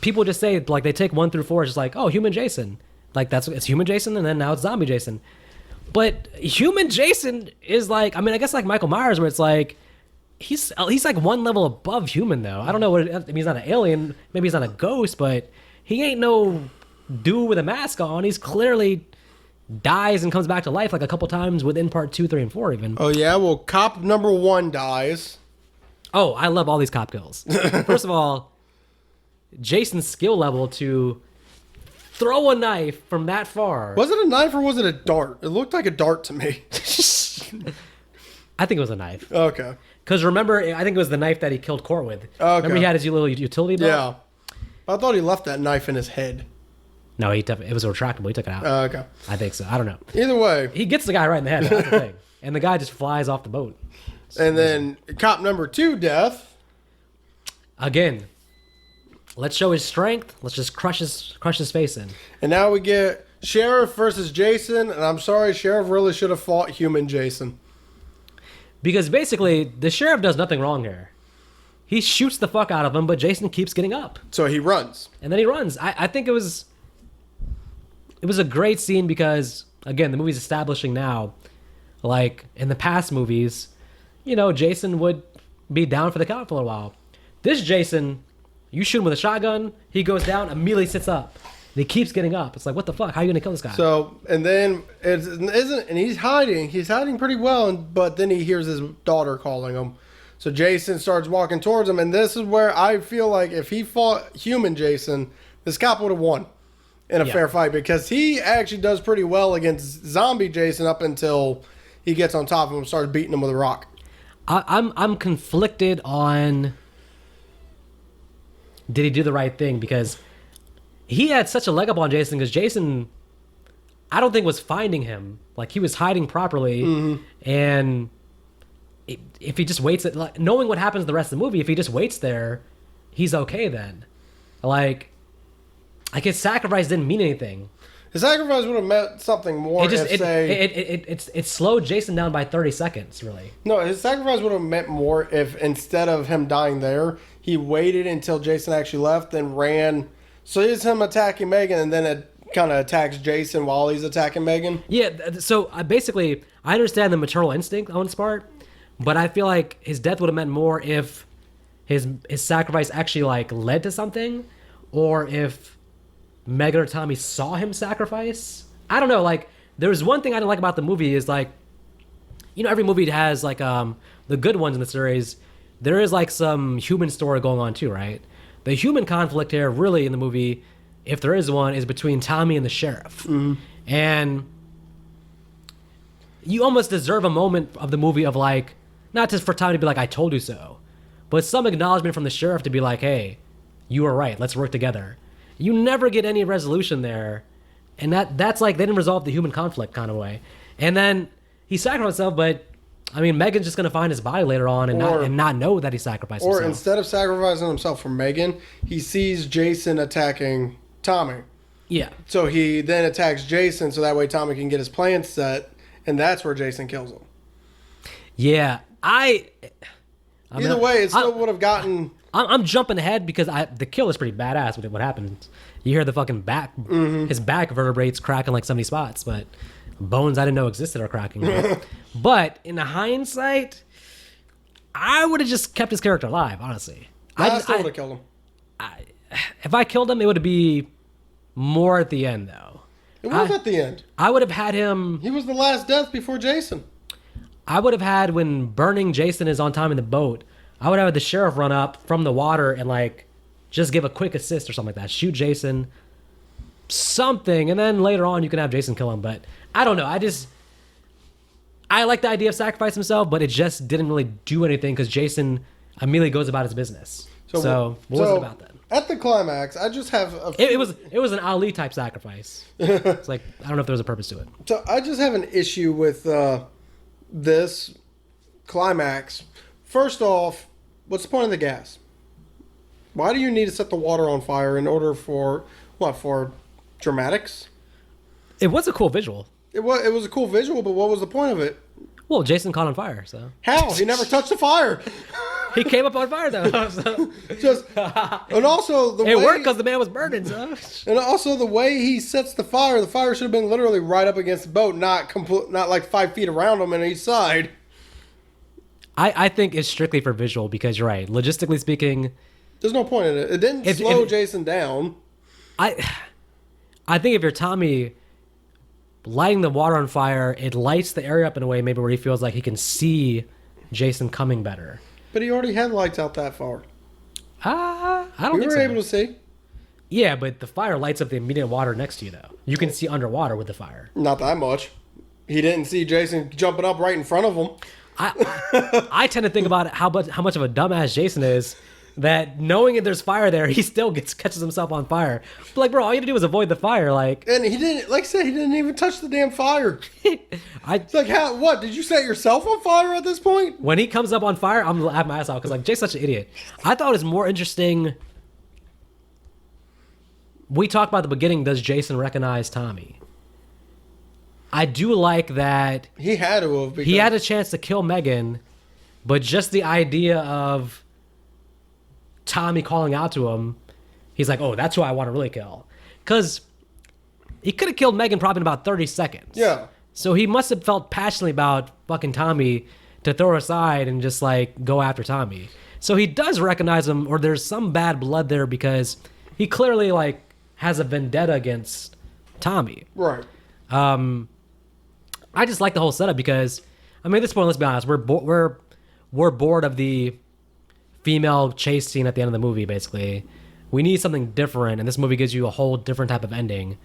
people just say like they take 1 through 4, it's just like, oh, human Jason, like it's human Jason, and then now it's zombie Jason. But human Jason is like, I mean, I guess like Michael Myers, where it's like he's like one level above human though. I don't know what I mean. He's not an alien, maybe he's not a ghost, but he ain't no dude with a mask on. He's clearly dies and comes back to life like a couple times within part 2, 3, and 4 even. Oh yeah. Well, cop number 1 dies. Oh, I love all these cop kills. First of all, Jason's skill level to throw a knife from that far. Was it a knife or was it a dart? It looked like a dart to me. I think it was a knife. Okay. Because remember, I think it was the knife that he killed Court with. Okay. Remember he had his little utility belt? Yeah. I thought he left that knife in his head. No, it was retractable. He took it out. Okay. I think so. I don't know. Either way. He gets the guy right in the head. That's the thing. And the guy just flies off the boat. And then cop number 2 death. Again, let's show his strength. Let's just crush his face in. And now we get Sheriff versus Jason. And I'm sorry, Sheriff really should have fought human Jason. Because basically, the sheriff does nothing wrong here. He shoots the fuck out of him, but Jason keeps getting up. So he runs. And then he runs. I think it was a great scene because, again, the movie's establishing now, like in the past movies, Jason would be down for the count for a while. This Jason, you shoot him with a shotgun, he goes down, immediately sits up. And he keeps getting up. It's like, what the fuck? How are you gonna kill this guy? So, and then and he's hiding. He's hiding pretty well, but then he hears his daughter calling him. So Jason starts walking towards him, and this is where I feel like if he fought human Jason, this cop would have won in a fair fight, because he actually does pretty well against zombie Jason up until he gets on top of him and starts beating him with a rock. I'm conflicted on did he do the right thing, because he had such a leg up on Jason, because Jason, I don't think, was finding him. Like, he was hiding properly, and if he just waits, like, knowing what happens the rest of the movie, if he just waits there, he's okay then. Like his sacrifice didn't mean anything. His sacrifice would have meant something more. It slowed Jason down by 30 seconds, really. No, his sacrifice would have meant more if instead of him dying there, he waited until Jason actually left, then ran. So it's him attacking Megan, and then it kind of attacks Jason while he's attacking Megan. Yeah, so basically, I understand the maternal instinct on his part, but I feel like his death would have meant more if his sacrifice actually, like, led to something, or if Megan or Tommy saw him sacrifice. I don't know. Like, there's one thing I didn't like about the movie is, like, every movie has, like, the good ones in the series. There is, like, some human story going on too, right? The human conflict here, really, in the movie, if there is one, is between Tommy and the sheriff. And you almost deserve a moment of the movie of, like, not just for Tommy to be like, I told you so, but some acknowledgement from the sheriff to be like, hey, you were right, let's work together. You never get any resolution there, and that's like, they didn't resolve the human conflict kind of way. And then he sacrificed himself, but I mean, Megan's just gonna find his body later on and not know that he sacrificed himself. Or instead of sacrificing himself for Megan, he sees Jason attacking Tommy. Yeah. So he then attacks Jason, so that way Tommy can get his plan set, and that's where Jason kills him. Yeah, Either way, it still would have gotten. I'm jumping ahead because the kill is pretty badass with what happens. You hear the fucking back, his back vertebrae cracking like 70 spots, but bones I didn't know existed are cracking. But in hindsight, I would have just kept his character alive, honestly. I still would have killed him. If I killed him, it would be more at the end, though. It was at the end. I would have had him. He was the last death before Jason. I would have had, when burning Jason is on time in the boat, I would have had the sheriff run up from the water and, like, just give a quick assist or something like that. Shoot Jason, something, and then later on you can have Jason kill him. But I don't know. I like the idea of sacrificing himself, but it just didn't really do anything because Jason immediately goes about his business. So what was it about that? At the climax, I just have a It was an Ali type sacrifice. It's like, I don't know if there was a purpose to it. So I just have an issue with this climax. First off, what's the point of the gas? Why do you need to set the water on fire in order for what? For dramatics? It was a cool visual. It was a cool visual, but what was the point of it? Well, Jason caught on fire, so how? He never touched the fire. He came up on fire though. So. And also it worked because the man was burning. So. And also the way he sets the fire should have been literally right up against the boat, not like 5 feet around him on each side. I think it's strictly for visual because you're right. Logistically speaking, there's no point in it. It didn't slow Jason down. I think if you're Tommy, lighting the water on fire, it lights the area up in a way maybe where he feels like he can see Jason coming better. But he already had lights out that far. I don't we think were so. able to see. Yeah, but the fire lights up the immediate water next to you, though. You can see underwater with the fire. Not that much. He didn't see Jason jumping up right in front of him. I tend to think about how much of a dumbass Jason is, that knowing that there's fire there, he still catches himself on fire. But like, bro, all you had to do was avoid the fire. Like, and he didn't. Like I said, he didn't even touch the damn fire. It's like, how? What? Did you set yourself on fire at this point? When he comes up on fire, I'm laughing my ass off because like Jason's such an idiot. I thought it was more interesting. We talked about at the beginning. Does Jason recognize Tommy? I do like that he had to have. He had a chance to kill Megan, but just the idea of Tommy calling out to him, he's like, oh, that's who I want to really kill. Because he could have killed Megan probably in about 30 seconds. Yeah. So he must have felt passionately about fucking Tommy to throw aside and just like go after Tommy. So he does recognize him, or there's some bad blood there because he clearly like has a vendetta against Tommy. Right. I just like the whole setup because, I mean, at this point, let's be honest, we're bored of the female chase scene at the end of the movie. Basically, we need something different, and this movie gives you a whole different type of ending.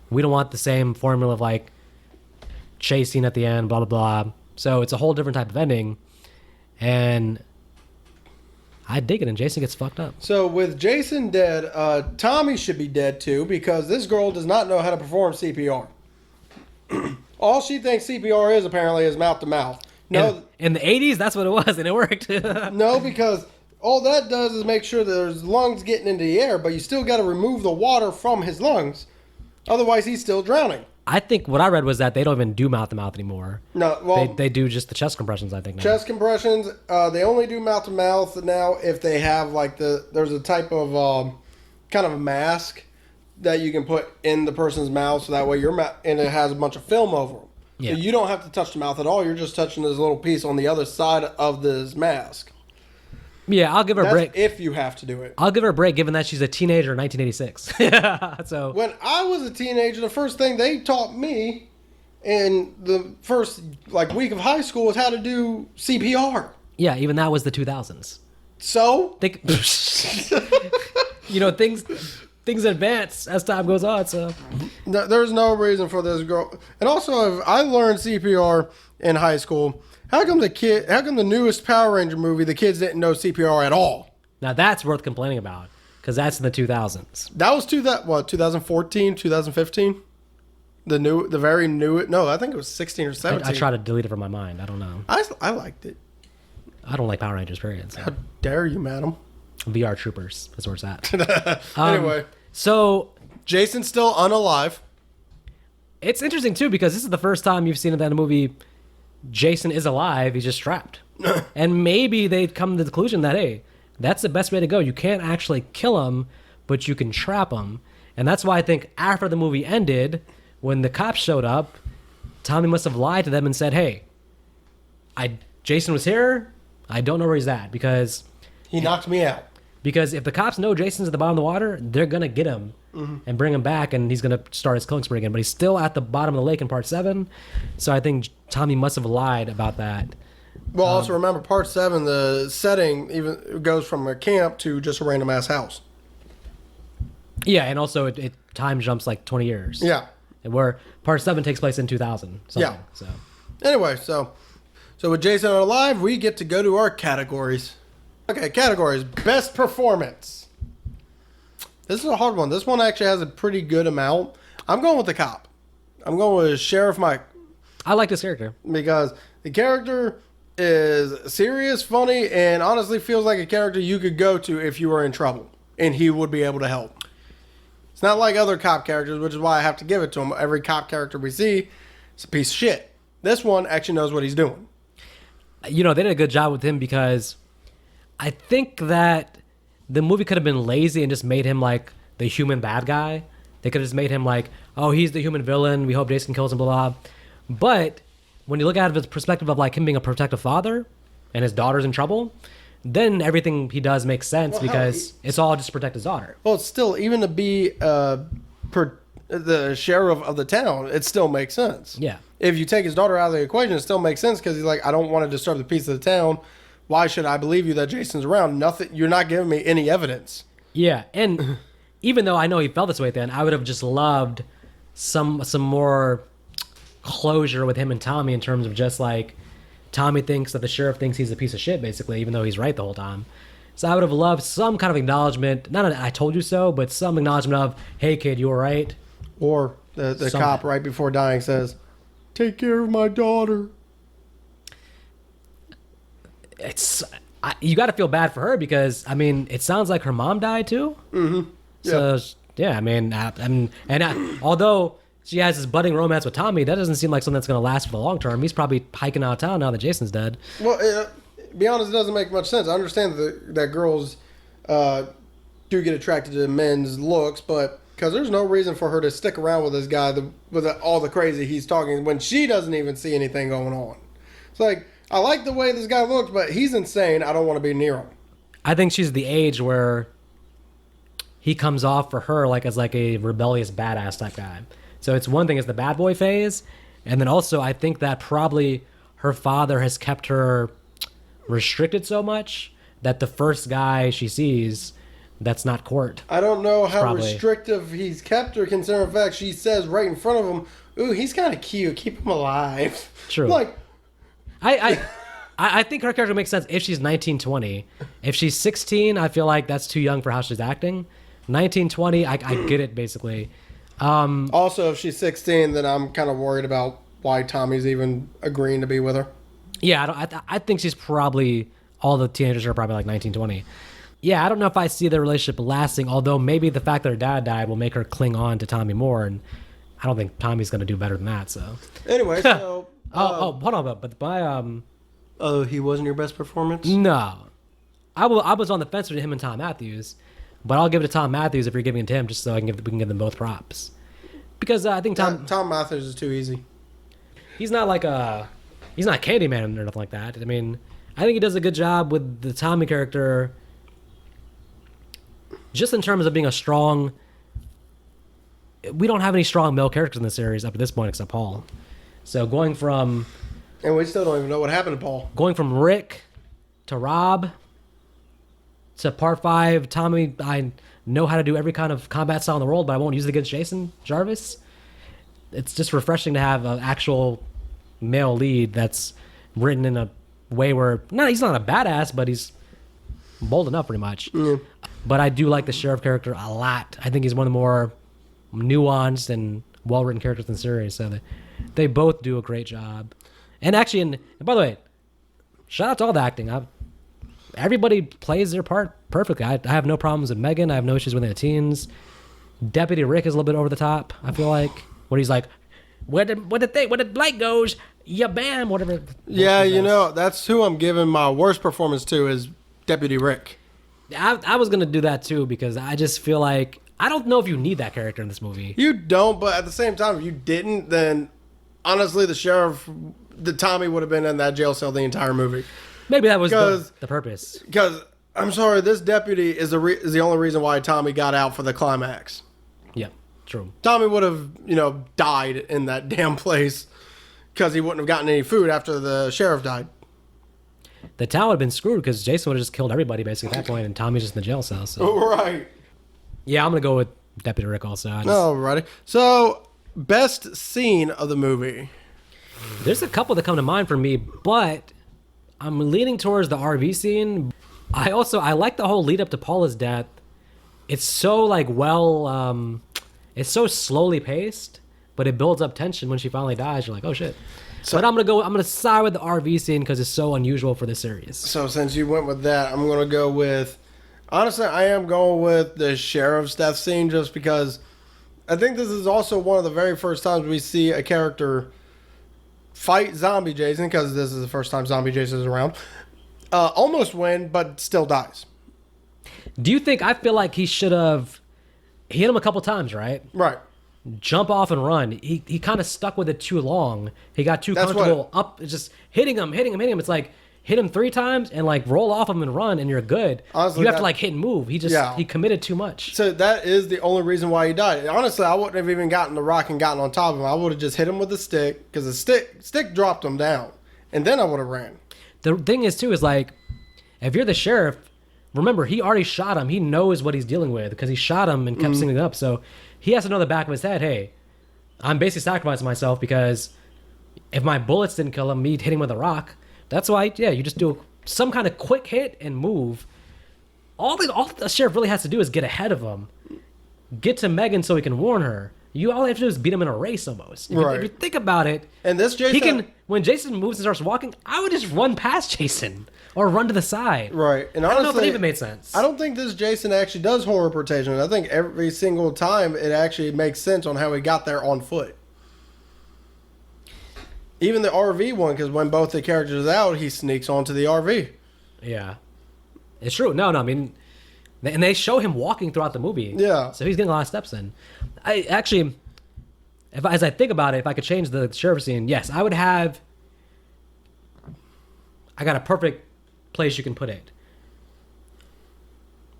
We don't want the same formula of like chase scene at the end, blah blah blah. So it's a whole different type of ending, and I dig it. And Jason gets fucked up. So with Jason dead, Tommy should be dead too because this girl does not know how to perform CPR. All she thinks CPR is apparently is mouth to mouth. No, in the 80s, that's what it was, and it worked. no, because all that does is make sure that there's lungs getting into the air, but you still got to remove the water from his lungs. Otherwise, he's still drowning. I think what I read was that they don't even do mouth to mouth anymore. No, well, They do just the chest compressions, I think. Now. chest compressions. They only do mouth to mouth now if they have like there's a type of kind of a mask that you can put in the person's mouth, so that way your mouth and it has a bunch of film over them. Yeah. So you don't have to touch the mouth at all. You're just touching this little piece on the other side of this mask. Yeah, I'll give her a That's break. if you have to do it. I'll give her a break, given that she's a teenager in 1986. So When I was a teenager, the first thing they taught me in the first like week of high school was how to do CPR. yeah, even that was the 2000s. So Think, things advance as time goes on. So there's no reason for this girl. And also, if I learned CPR in high school, how come the newest Power Ranger movie, the kids didn't know CPR at all? now that's worth complaining about because that's in the 2000s. That was 2014, 2015? The very new, no, I think it was 16 or 17. I try to delete it from my mind. I don't know. I liked it. I don't like Power Rangers. Period. So. How dare you, madam? VR Troopers. That's where it's at. Anyway, So Jason's still unalive. it's interesting too because this is the first time you've seen in that movie. Jason is alive. He's just trapped. And maybe they'd come to the conclusion that, hey, that's the best way to go. You can't actually kill him, but you can trap him. And that's why I think after the movie ended, when the cops showed up, Tommy must have lied to them and said, hey, Jason was here. I don't know where he's at because He knocked me out. if the cops know Jason's at the bottom of the water, they're going to get him and bring him back, and he's going to start his killing spree again. But he's still at the bottom of the lake in part 7. So I think Tommy must have lied about that. Well, also remember, part 7, the setting even goes from a camp to just a random ass house. Yeah, and also it time jumps like 20 years. Yeah. Where part 7 takes place in 2000. Something. Yeah. So Anyway, so with Jason alive, we get to go to our categories. Okay, categories. Best performance. This is a hard one. This one actually has a pretty good amount. I'm going with the cop. I'm going with Sheriff Mike I like this character. because the character is serious, funny, and honestly feels like a character you could go to if you were in trouble, and he would be able to help. It's not like other cop characters, which is why I have to give it to him. Every cop character we see is a piece of shit. This one actually knows what he's doing. They did a good job with him because I think that the movie could have been lazy and just made him like the human bad guy. They could have just made him like, oh, he's the human villain. We hope Jason kills him, blah, blah. But when you look at it from the perspective of like him being a protective father and his daughter's in trouble, then everything he does makes sense because it's all just to protect his daughter. Well, it's still, even to be the sheriff of the town, it still makes sense. Yeah. If you take his daughter out of the equation, it still makes sense because he's like, I don't want to disturb the peace of the town. Why should I believe you that Jason's around? Nothing. You're not giving me any evidence. Yeah, and even though I know he felt this way then, I would have just loved some more closure with him and Tommy in terms of just like Tommy thinks that the sheriff thinks he's a piece of shit, basically, even though he's right the whole time. So I would have loved some kind of acknowledgement, not an I told you so, but some acknowledgement of, hey kid, you all right? Or the cop right before dying says, take care of my daughter. You got to feel bad for her because, I mean, it sounds like her mom died too. Mm-hmm. So, yeah, I mean, although she has this budding romance with Tommy, that doesn't seem like something that's going to last for the long term. He's probably hiking out of town now that Jason's dead. Well, be honest, it doesn't make much sense. I understand that girls do get attracted to men's looks, but because there's no reason for her to stick around with this guy with all the crazy he's talking when she doesn't even see anything going on. It's like, I like the way this guy looks, but he's insane. I don't want to be near him. I think she's the age where he comes off for her like as like a rebellious badass type guy. So it's one thing is the bad boy phase, and then also I think that probably her father has kept her restricted so much that the first guy she sees that's not Court. I don't know how Probably. restrictive he's kept her, considering the fact she says right in front of him, "Ooh, he's kind of cute. Keep him alive." True. Like, I think her character makes sense if she's 19, 20. If she's 16, I feel like that's too young for how she's acting. 19, 20, I get it basically. also, if she's 16, then I'm kind of worried about why Tommy's even agreeing to be with her. Yeah, I think she's probably, all the teenagers are probably like 19, 20. Yeah, I don't know if I see their relationship lasting, although maybe the fact that her dad died will make her cling on to Tommy more, and I don't think Tommy's going to do better than that, so. Anyway, so... hold on, but my, Oh, he wasn't your best performance? no. I was on the fence with him and Tom Matthews, but I'll give it to Tom Matthews if you're giving it to him, just so we can give them both props. Because I think Tom Matthews is too easy. he's not like he's not Candyman or nothing like that. I mean, I think he does a good job with the Tommy character, just in terms of being a strong. We don't have any strong male characters in the series up to this point except Paul. So going from And we still don't even know what happened to Paul. Rick to Rob to part 5, Tommy, I know how to do every kind of combat style in the world, but I won't use it against Jason Jarvis. It's just refreshing to have an actual male lead that's written in a way where he's not a badass, but he's bold enough pretty much. Yeah. But I do like the sheriff character a lot. I think he's one of the more nuanced and well-written characters in the series. So they both do a great job. And actually, and by the way, shout out to all the acting. Everybody plays their part perfectly. I have no problems with Megan. I have no issues with the teens. Deputy Rick is a little bit over the top, I feel like. When he's like, where the light goes, ya bam, whatever. Yeah, you know, that's who I'm giving my worst performance to is Deputy Rick. I was going to do that too because I just feel like, I don't know if you need that character in this movie. You don't, but at the same time, if you didn't, then honestly, the Tommy would have been in that jail cell the entire movie. Maybe that was the purpose. Because, I'm sorry, this deputy is the only reason why Tommy got out for the climax. Yeah, true. Tommy would have, died in that damn place because he wouldn't have gotten any food after the sheriff died. The town would have been screwed because Jason would have just killed everybody basically at that point, and Tommy's just in the jail cell. So Right. yeah, I'm gonna go with Deputy Rick also. Alrighty. So, best scene of the movie. There's a couple that come to mind for me, but I'm leaning towards the RV scene. I like the whole lead up to Paula's death. It's so it's so slowly paced, but it builds up tension when she finally dies. You're like, oh shit. But I'm gonna side with the RV scene because it's so unusual for this series. So since you went with that, I'm gonna go with. Honestly, I am going with the sheriff's death scene just because I think this is also one of the very first times we see a character fight Zombie Jason, because this is the first time Zombie Jason is around. Almost win, but still dies. Do you think, I feel like he should have hit him a couple times, right? Right. Jump off and run. He kind of stuck with it too long. He got too That's comfortable up, just hitting him. It's like, hit him 3 times and like roll off him and run and you're good. Honestly, you have to like hit and move. He committed too much. So that is the only reason why he died. Honestly, I wouldn't have even gotten the rock and gotten on top of him. I would have just hit him with the stick because the stick dropped him down, and then I would have ran. The thing is too is like, if you're the sheriff, remember he already shot him. He knows what he's dealing with because he shot him and kept singing it up. So he has to know in the back of his head, hey, I'm basically sacrificing myself because if my bullets didn't kill him, me hitting him with a rock. That's why, you just do some kind of quick hit and move. All the sheriff really has to do is get ahead of him, get to Megan so he can warn her. All they have to do is beat him in a race almost. If you think about it, and this Jason, when Jason moves and starts walking, I would just run past Jason or run to the side. Right. And I don't know honestly, if it even made sense. I don't think this Jason actually does horror protection. I think every single time it actually makes sense on how he got there on foot. Even the RV one, because when both the characters are out, he sneaks onto the RV. Yeah. It's true. No, I mean, and they show him walking throughout the movie. Yeah. So he's getting a lot of steps in. I actually, as I think about it, if I could change the sheriff scene, yes, I would have I got a perfect place you can put it.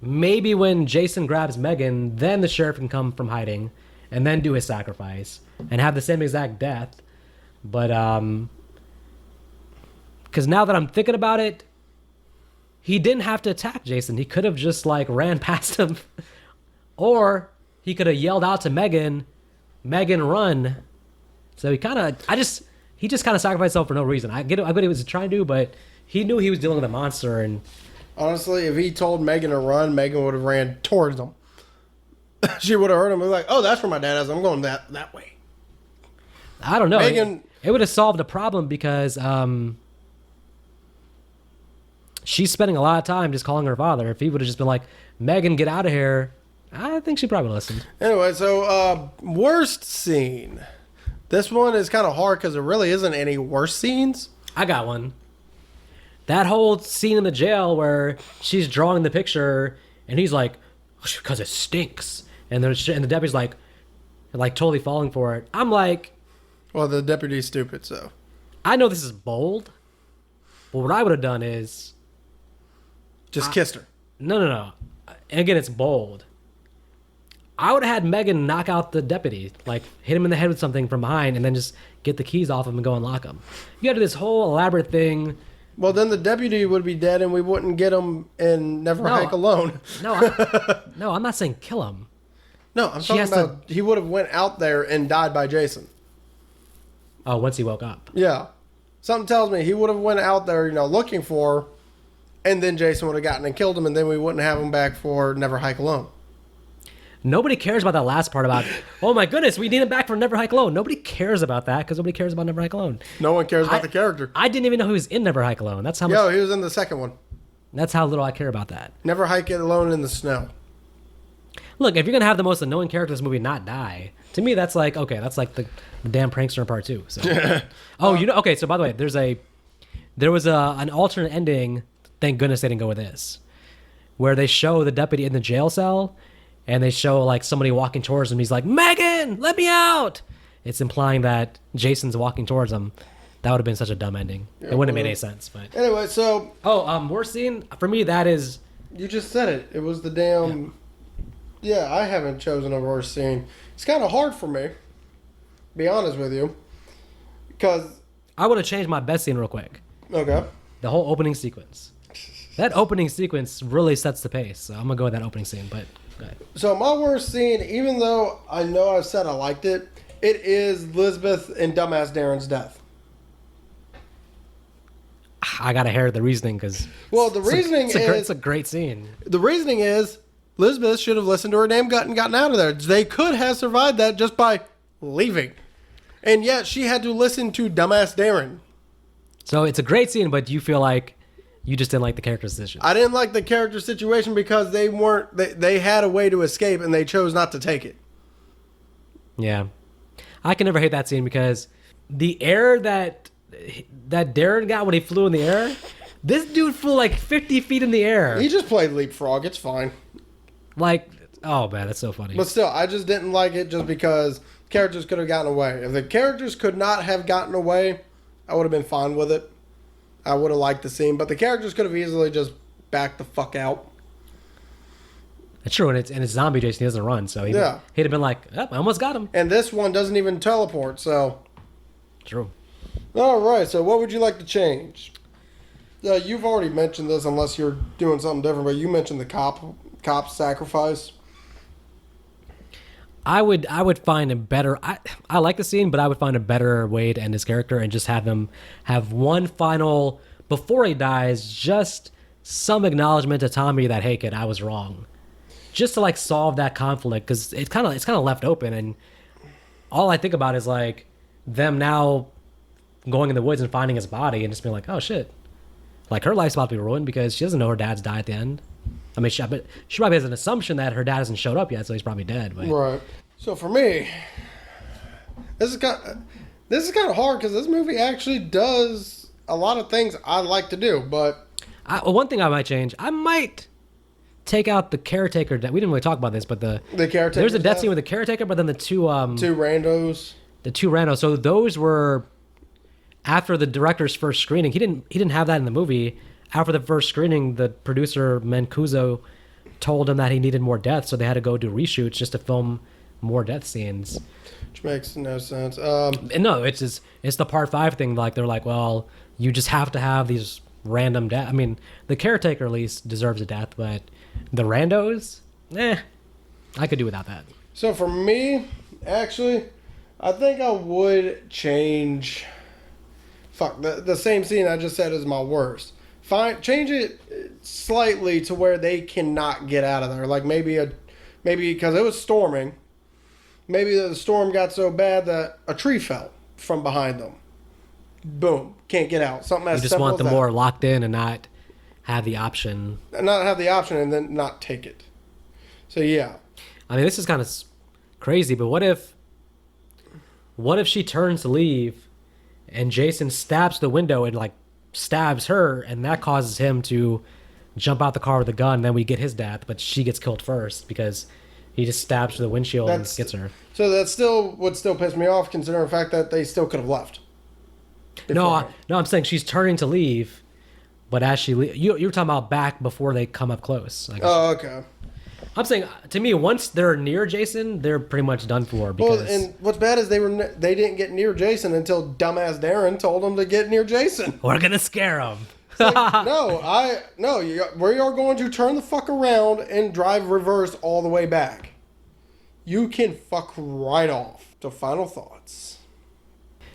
Maybe when Jason grabs Megan, then the sheriff can come from hiding and then do his sacrifice and have the same exact death. But because now that I'm thinking about it, he didn't have to attack Jason. He could have just like ran past him, or he could have yelled out to Megan, "Megan, run!" So he just kind of sacrificed himself for no reason. I get what he was trying to do, but he knew he was dealing with a monster. And honestly, if he told Megan to run, Megan would have ran towards him. She would have heard him. Be like, "Oh, that's where my dad is. I'm going that way." I don't know. Megan, it would have solved a problem because she's spending a lot of time just calling her father. If he would have just been like, "Megan, get out of here," I think she probably listened. Anyway, so worst scene. This one is kind of hard because there really isn't any worst scenes. I got one. That whole scene in the jail where she's drawing the picture and he's like, "Because it stinks," and the deputy's like totally falling for it. I'm like, well, the deputy's stupid, so I know this is bold, but what I would have done is just kissed her. no. And again, it's bold. I would have had Megan knock out the deputy, like hit him in the head with something from behind, and then just get the keys off him and go unlock him. You got to do this whole elaborate thing. Well, then the deputy would be dead, and we wouldn't get him in Never Hike Alone. No, I'm not saying kill him. No, I'm talking about he would have went out there and died by Jason. Oh, once he woke up. Yeah, something tells me he would have went out there, looking for her, and then Jason would have gotten and killed him, and then we wouldn't have him back for Never Hike Alone. Nobody cares about that last part about, oh my goodness, we need him back for Never Hike Alone. Nobody cares about that because nobody cares about Never Hike Alone. No one cares about the character. I didn't even know he was in Never Hike Alone. That's how much. Yo, he was in the second one. That's how little I care about that. Never Hike Alone in the Snow. Look, if you're gonna have the most annoying character in this movie not die, to me that's like okay, that's like the damn prankster in part 2. So, okay. So by the way, there was an alternate ending. Thank goodness they didn't go with this, where they show the deputy in the jail cell, and they show like somebody walking towards him. He's like, "Megan, let me out!" It's implying that Jason's walking towards him. That would have been such a dumb ending. It wouldn't have made any sense. But anyway, so worst scene for me that is. You just said it. It was the damn. Yeah, I haven't chosen a worst scene. It's kind of hard for me, to be honest with you, because I would have changed my best scene real quick. Okay. The whole opening sequence. That opening sequence really sets the pace. So I'm gonna go with that opening scene. But go ahead. So my worst scene, even though I know I've said I liked it, it is Elizabeth and Dumbass Darren's death. I gotta hear the reasoning because. Well, the reasoning it's a great scene. The reasoning is Elizabeth should have listened to her damn gut and gotten out of there. They could have survived that just by leaving, and yet she had to listen to Dumbass Darren. So it's a great scene, but do you feel like you just didn't like the character's decision? I didn't like the character situation because they weren't. They had a way to escape and they chose not to take it. Yeah, I can never hate that scene because the air that Darren got when he flew in the air, this dude flew like 50 feet in the air. He just played leapfrog. It's fine. Like, oh man, that's so funny. But still, I just didn't like it just because characters could have gotten away. If the characters could not have gotten away, I would have been fine with it. I would have liked the scene, but the characters could have easily just backed the fuck out. It's true, and it's zombie Jason. He doesn't run, so he'd have been like, oh, I almost got him. And this one doesn't even teleport, so. True. All right, so what would you like to change? You've already mentioned this, unless you're doing something different, but you mentioned the cop sacrifice. I would find a better. I like the scene, but I would find a better way to end his character and just have him have one final before he dies, just some acknowledgement to Tommy that, hey kid, I was wrong, just to like solve that conflict because it's kind of left open, and all I think about is like them now going in the woods and finding his body and just being like, oh shit, like her life's about to be ruined because she doesn't know her dad's died at the end. I mean, she probably has an assumption that her dad hasn't showed up yet, so he's probably dead. But. Right. So for me, this is kind of hard because this movie actually does a lot of things I like to do. But one thing I might change, I might take out the caretaker. We didn't really talk about this, but the caretaker. There's a death scene with the caretaker, but then the two randos. The two randos. So those were. after the director's first screening, he didn't have that in the movie. After the first screening, the producer Mancuso told him that he needed more deaths, so they had to go do reshoots just to film more death scenes. Which makes no sense. And no, it's the part 5 thing. Like they're like, well, you just have to have these random death. I mean, the caretaker at least deserves a death, but the randos, I could do without that. So for me, actually, I think I would change. Fuck, the same scene I just said is my worst. Change it slightly to where they cannot get out of there. Like maybe because it was storming. Maybe the storm got so bad that a tree fell from behind them. Boom, can't get out. Something as You just simple want as them that. more locked in and not have the option. And not have the option and then not take it. So yeah. I mean, this is kind of crazy, but what if she turns to leave and Jason stabs the window and like stabs her, and that causes him to jump out the car with a gun, then we get his death, but she gets killed first because he just stabs through the windshield and gets her. So that would still piss me off, considering the fact that they still could have left. No, I'm saying she's turning to leave, but as she you were talking about back before they come up close. Oh, okay. I'm saying, to me, once they're near Jason, they're pretty much done for. Because Well, and what's bad is they didn't get near Jason until dumbass Darren told them to get near Jason. we're gonna scare him. Like, we are going to turn the fuck around and drive reverse all the way back. You can fuck right off. So final thoughts.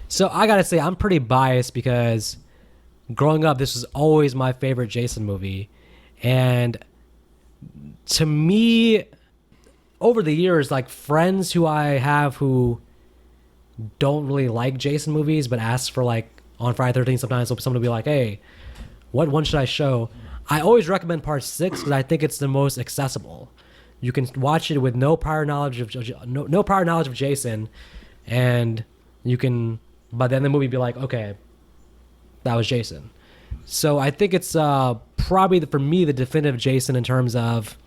So I gotta say, I'm pretty biased because growing up, this was always my favorite Jason movie, and to me, over the years, like friends who I have who don't really like Jason movies but ask for like on Friday 13th sometimes someone will be like, hey, what one should I show? I always recommend part 6 because I think it's the most accessible. You can watch it with no prior knowledge of Jason, and you can by the end of the movie be like, okay, that was Jason. So I think it's probably for me the definitive Jason in terms of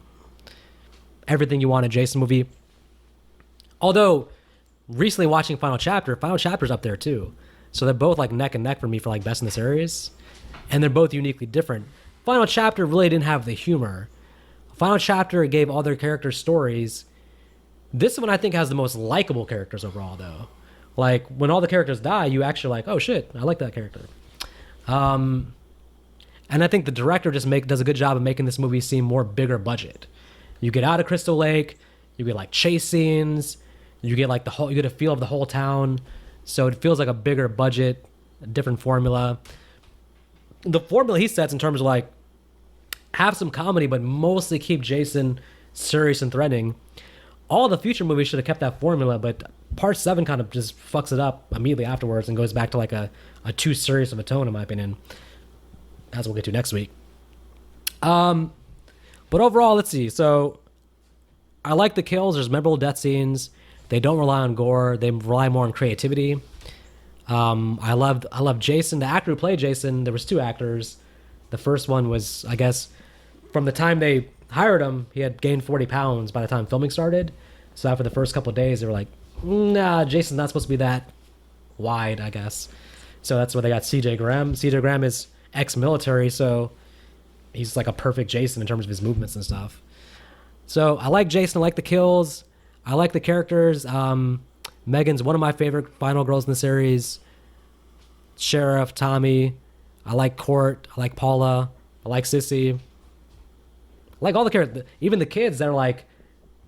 everything you want in a Jason movie. Although recently watching Final Chapter's up there too. So they're both like neck and neck for me for like best in the series, and they're both uniquely different. Final Chapter really didn't have the humor. Final Chapter gave all their characters stories. This one I think has the most likable characters overall though. Like when all the characters die, you actually like, oh shit, I like that character. And I think the director does a good job of making this movie seem more bigger budget. You get out of Crystal Lake, you get like chase scenes, you get like you get a feel of the whole town. So it feels like a bigger budget, a different formula. The formula he sets in terms of like have some comedy, but mostly keep Jason serious and threatening. All the future movies should have kept that formula, but part 7 kind of just fucks it up immediately afterwards and goes back to like a too serious of a tone, in my opinion, as we'll get to next week. But overall, let's see. So I like the kills. There's memorable death scenes. They don't rely on gore. They rely more on creativity. I love Jason. The actor who played Jason, there was 2 actors. The first one was, I guess, from the time they hired him, he had gained 40 pounds by the time filming started. So after the first couple of days, they were like, nah, Jason's not supposed to be that wide, I guess. So that's where they got CJ Graham. CJ Graham is ex-military, so he's like a perfect Jason in terms of his movements and stuff. So I like Jason. I like the kills. I like the characters. Megan's one of my favorite final girls in the series. Sheriff, Tommy. I like Court. I like Paula. I like Sissy. I like all the characters. Even the kids that are like,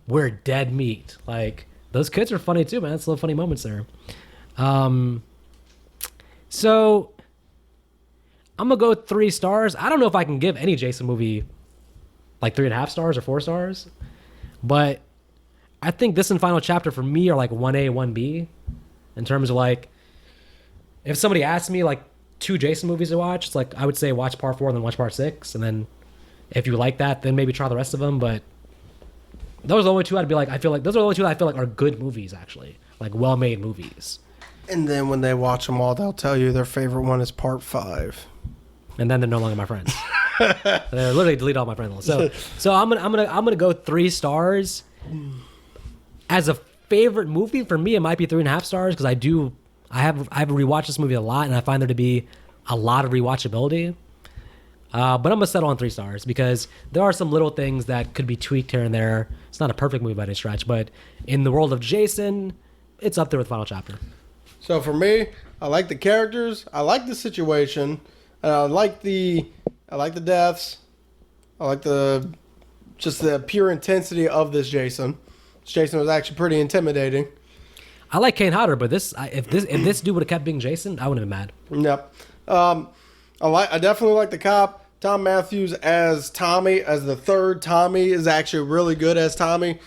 we're dead meat. Like, those kids are funny too, man. That's little funny moments there. So I'm going to go 3 stars. I don't know if I can give any Jason movie like 3.5 stars or 4 stars. But I think this and Final Chapter for me are like 1A, 1B. In terms of like, if somebody asked me like 2 Jason movies to watch, it's like I would say watch part 4 and then watch part 6. And then if you like that, then maybe try the rest of them. But those are the only 2 I'd be like, I feel like those are the only 2 that I feel like are good movies, actually. Like well-made movies. And then when they watch them all, they'll tell you their favorite one is part 5. And then they're no longer my friends. They literally delete all my friends. So I'm gonna go 3 stars. As a favorite movie for me, it might be 3.5 stars because I've rewatched this movie a lot, and I find there to be a lot of rewatchability. But I'm gonna settle on 3 stars because there are some little things that could be tweaked here and there. It's not a perfect movie by any stretch, but in the world of Jason, it's up there with Final Chapter. So for me, I like the characters, I like the situation, and I like the deaths. I like the pure intensity of this Jason. This Jason was actually pretty intimidating. I like Kane Hodder, but if this dude would have kept being Jason, I wouldn't have been mad. Yep. I definitely like the cop. Tom Matthews as Tommy, as the third Tommy, is actually really good as Tommy.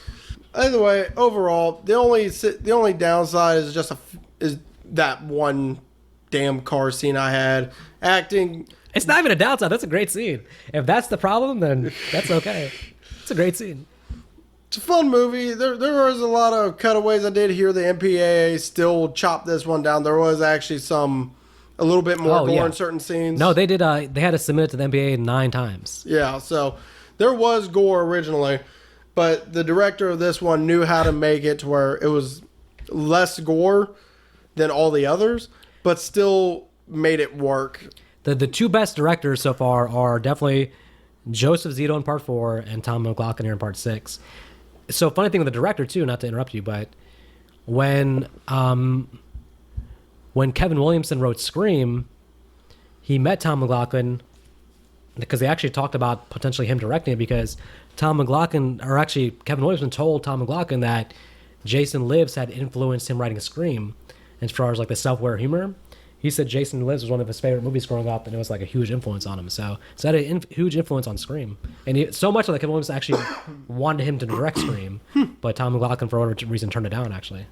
Either way, overall, the only downside is is that one damn car scene I had. Acting. It's not even a downside. That's a great scene. If that's the problem, then that's okay. It's a great scene. It's a fun movie. There was a lot of cutaways. I did hear the MPAA still chop this one down. There was actually a little bit more gore in certain scenes. No, they did. They had to submit it to the NBA 9 times. Yeah, so there was gore originally, but the director of this one knew how to make it to where it was less gore than all the others, but still made it work. The 2 best directors so far are definitely Joseph Zito in Part 4 and Tom McLaughlin here in Part 6. So funny thing with the director too, not to interrupt you, but when Kevin Williamson wrote Scream, he met Tom McLaughlin because they actually talked about potentially him directing it because Kevin Williamson told Tom McLaughlin that Jason Lives had influenced him writing Scream as far as like the self-aware humor. He said Jason Lives was one of his favorite movies growing up, and it was like a huge influence on him. So it had a huge influence on Scream. And so much that Kevin Williamson actually wanted him to direct Scream, but Tom McLaughlin, for whatever reason, turned it down, actually.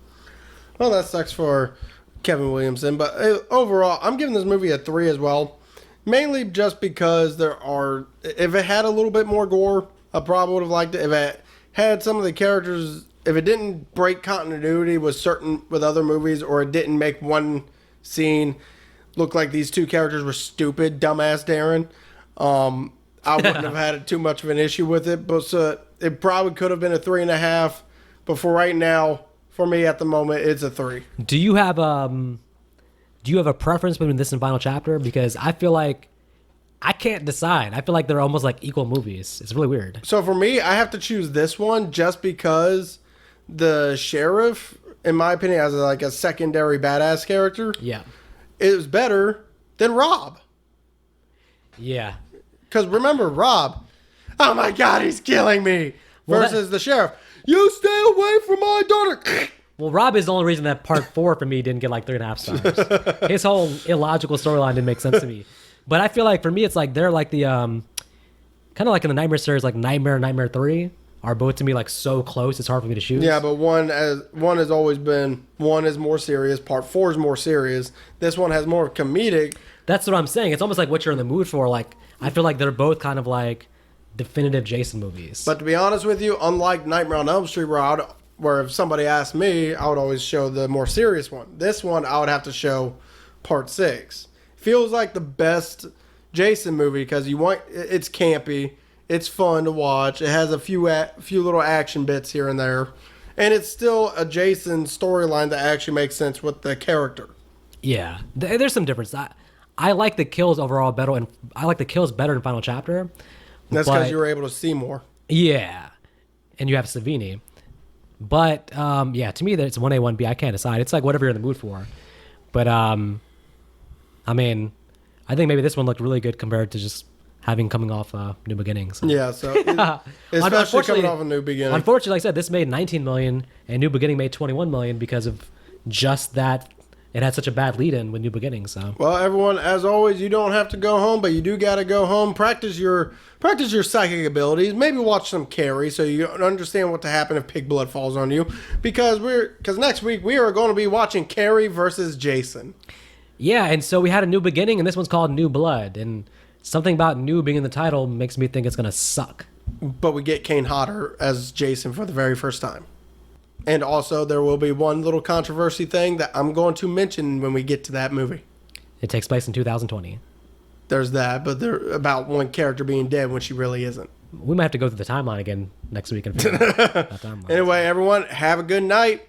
Well, that sucks for Kevin Williamson, but overall, I'm giving this movie a 3 as well. Mainly just because if it had a little bit more gore, I probably would have liked it. If it had some of the characters, if it didn't break continuity with other movies, or it didn't make one scene look like these 2 characters were stupid, dumbass Darren, I wouldn't have had too much of an issue with it. But it probably could have been a 3.5. But for right now, for me at the moment, it's a 3. Do you have a preference between this and Final Chapter? Because I feel like I can't decide. I feel like they're almost like equal movies. It's really weird. So for me, I have to choose this one just because the sheriff, in my opinion, as a secondary badass character, Yeah. it was better than Rob. Yeah. Because remember, Rob, oh my God, he's killing me, versus the sheriff, you stay away from my daughter. Well, Rob is the only reason that Part 4 for me didn't get like 3.5 stars. His whole illogical storyline didn't make sense to me. But I feel like for me, it's like they're like the kind of like in the Nightmare series, like Nightmare 3 are both to me like so close. It's hard for me to choose. Yeah, but one has always been, one is more serious. Part 4 is more serious. This one has more comedic. That's what I'm saying. It's almost like what you're in the mood for. Like I feel like they're both kind of like definitive Jason movies. But to be honest with you, unlike Nightmare on Elm Street, where if somebody asked me, I would always show the more serious one. This one, I would have to show Part 6. Feels like the best Jason movie because it's campy, it's fun to watch, it has a few little action bits here and there, and it's still a Jason storyline that actually makes sense with the character. Yeah, there's some difference. I like the kills overall better, and I like the kills better in Final Chapter. That's because you were able to see more. Yeah, and you have Savini. But yeah, to me, it's 1A, 1B. I can't decide. It's like whatever you're in the mood for. But I mean, I think maybe this one looked really good compared to just coming off New Beginnings. Yeah, so especially coming off a New Beginning. Unfortunately, like I said, this made 19 million, and New Beginning made 21 million because of just that. It had such a bad lead-in with New Beginnings. So, well, everyone, as always, you don't have to go home, but you do got to go home. Practice your psychic abilities. Maybe watch some Carrie so you understand what to happen if pig blood falls on you. Because next week we are going to be watching Carrie versus Jason. Yeah, and so we had a New Beginning, and this one's called New Blood, and something about new being in the title makes me think it's going to suck. But we get Kane Hodder as Jason for the very first time. And also, there will be one little controversy thing that I'm going to mention when we get to that movie. It takes place in 2020. There's that, but they're about one character being dead when she really isn't. We might have to go through the timeline again next week and figure out that timeline. Anyway, everyone, have a good night.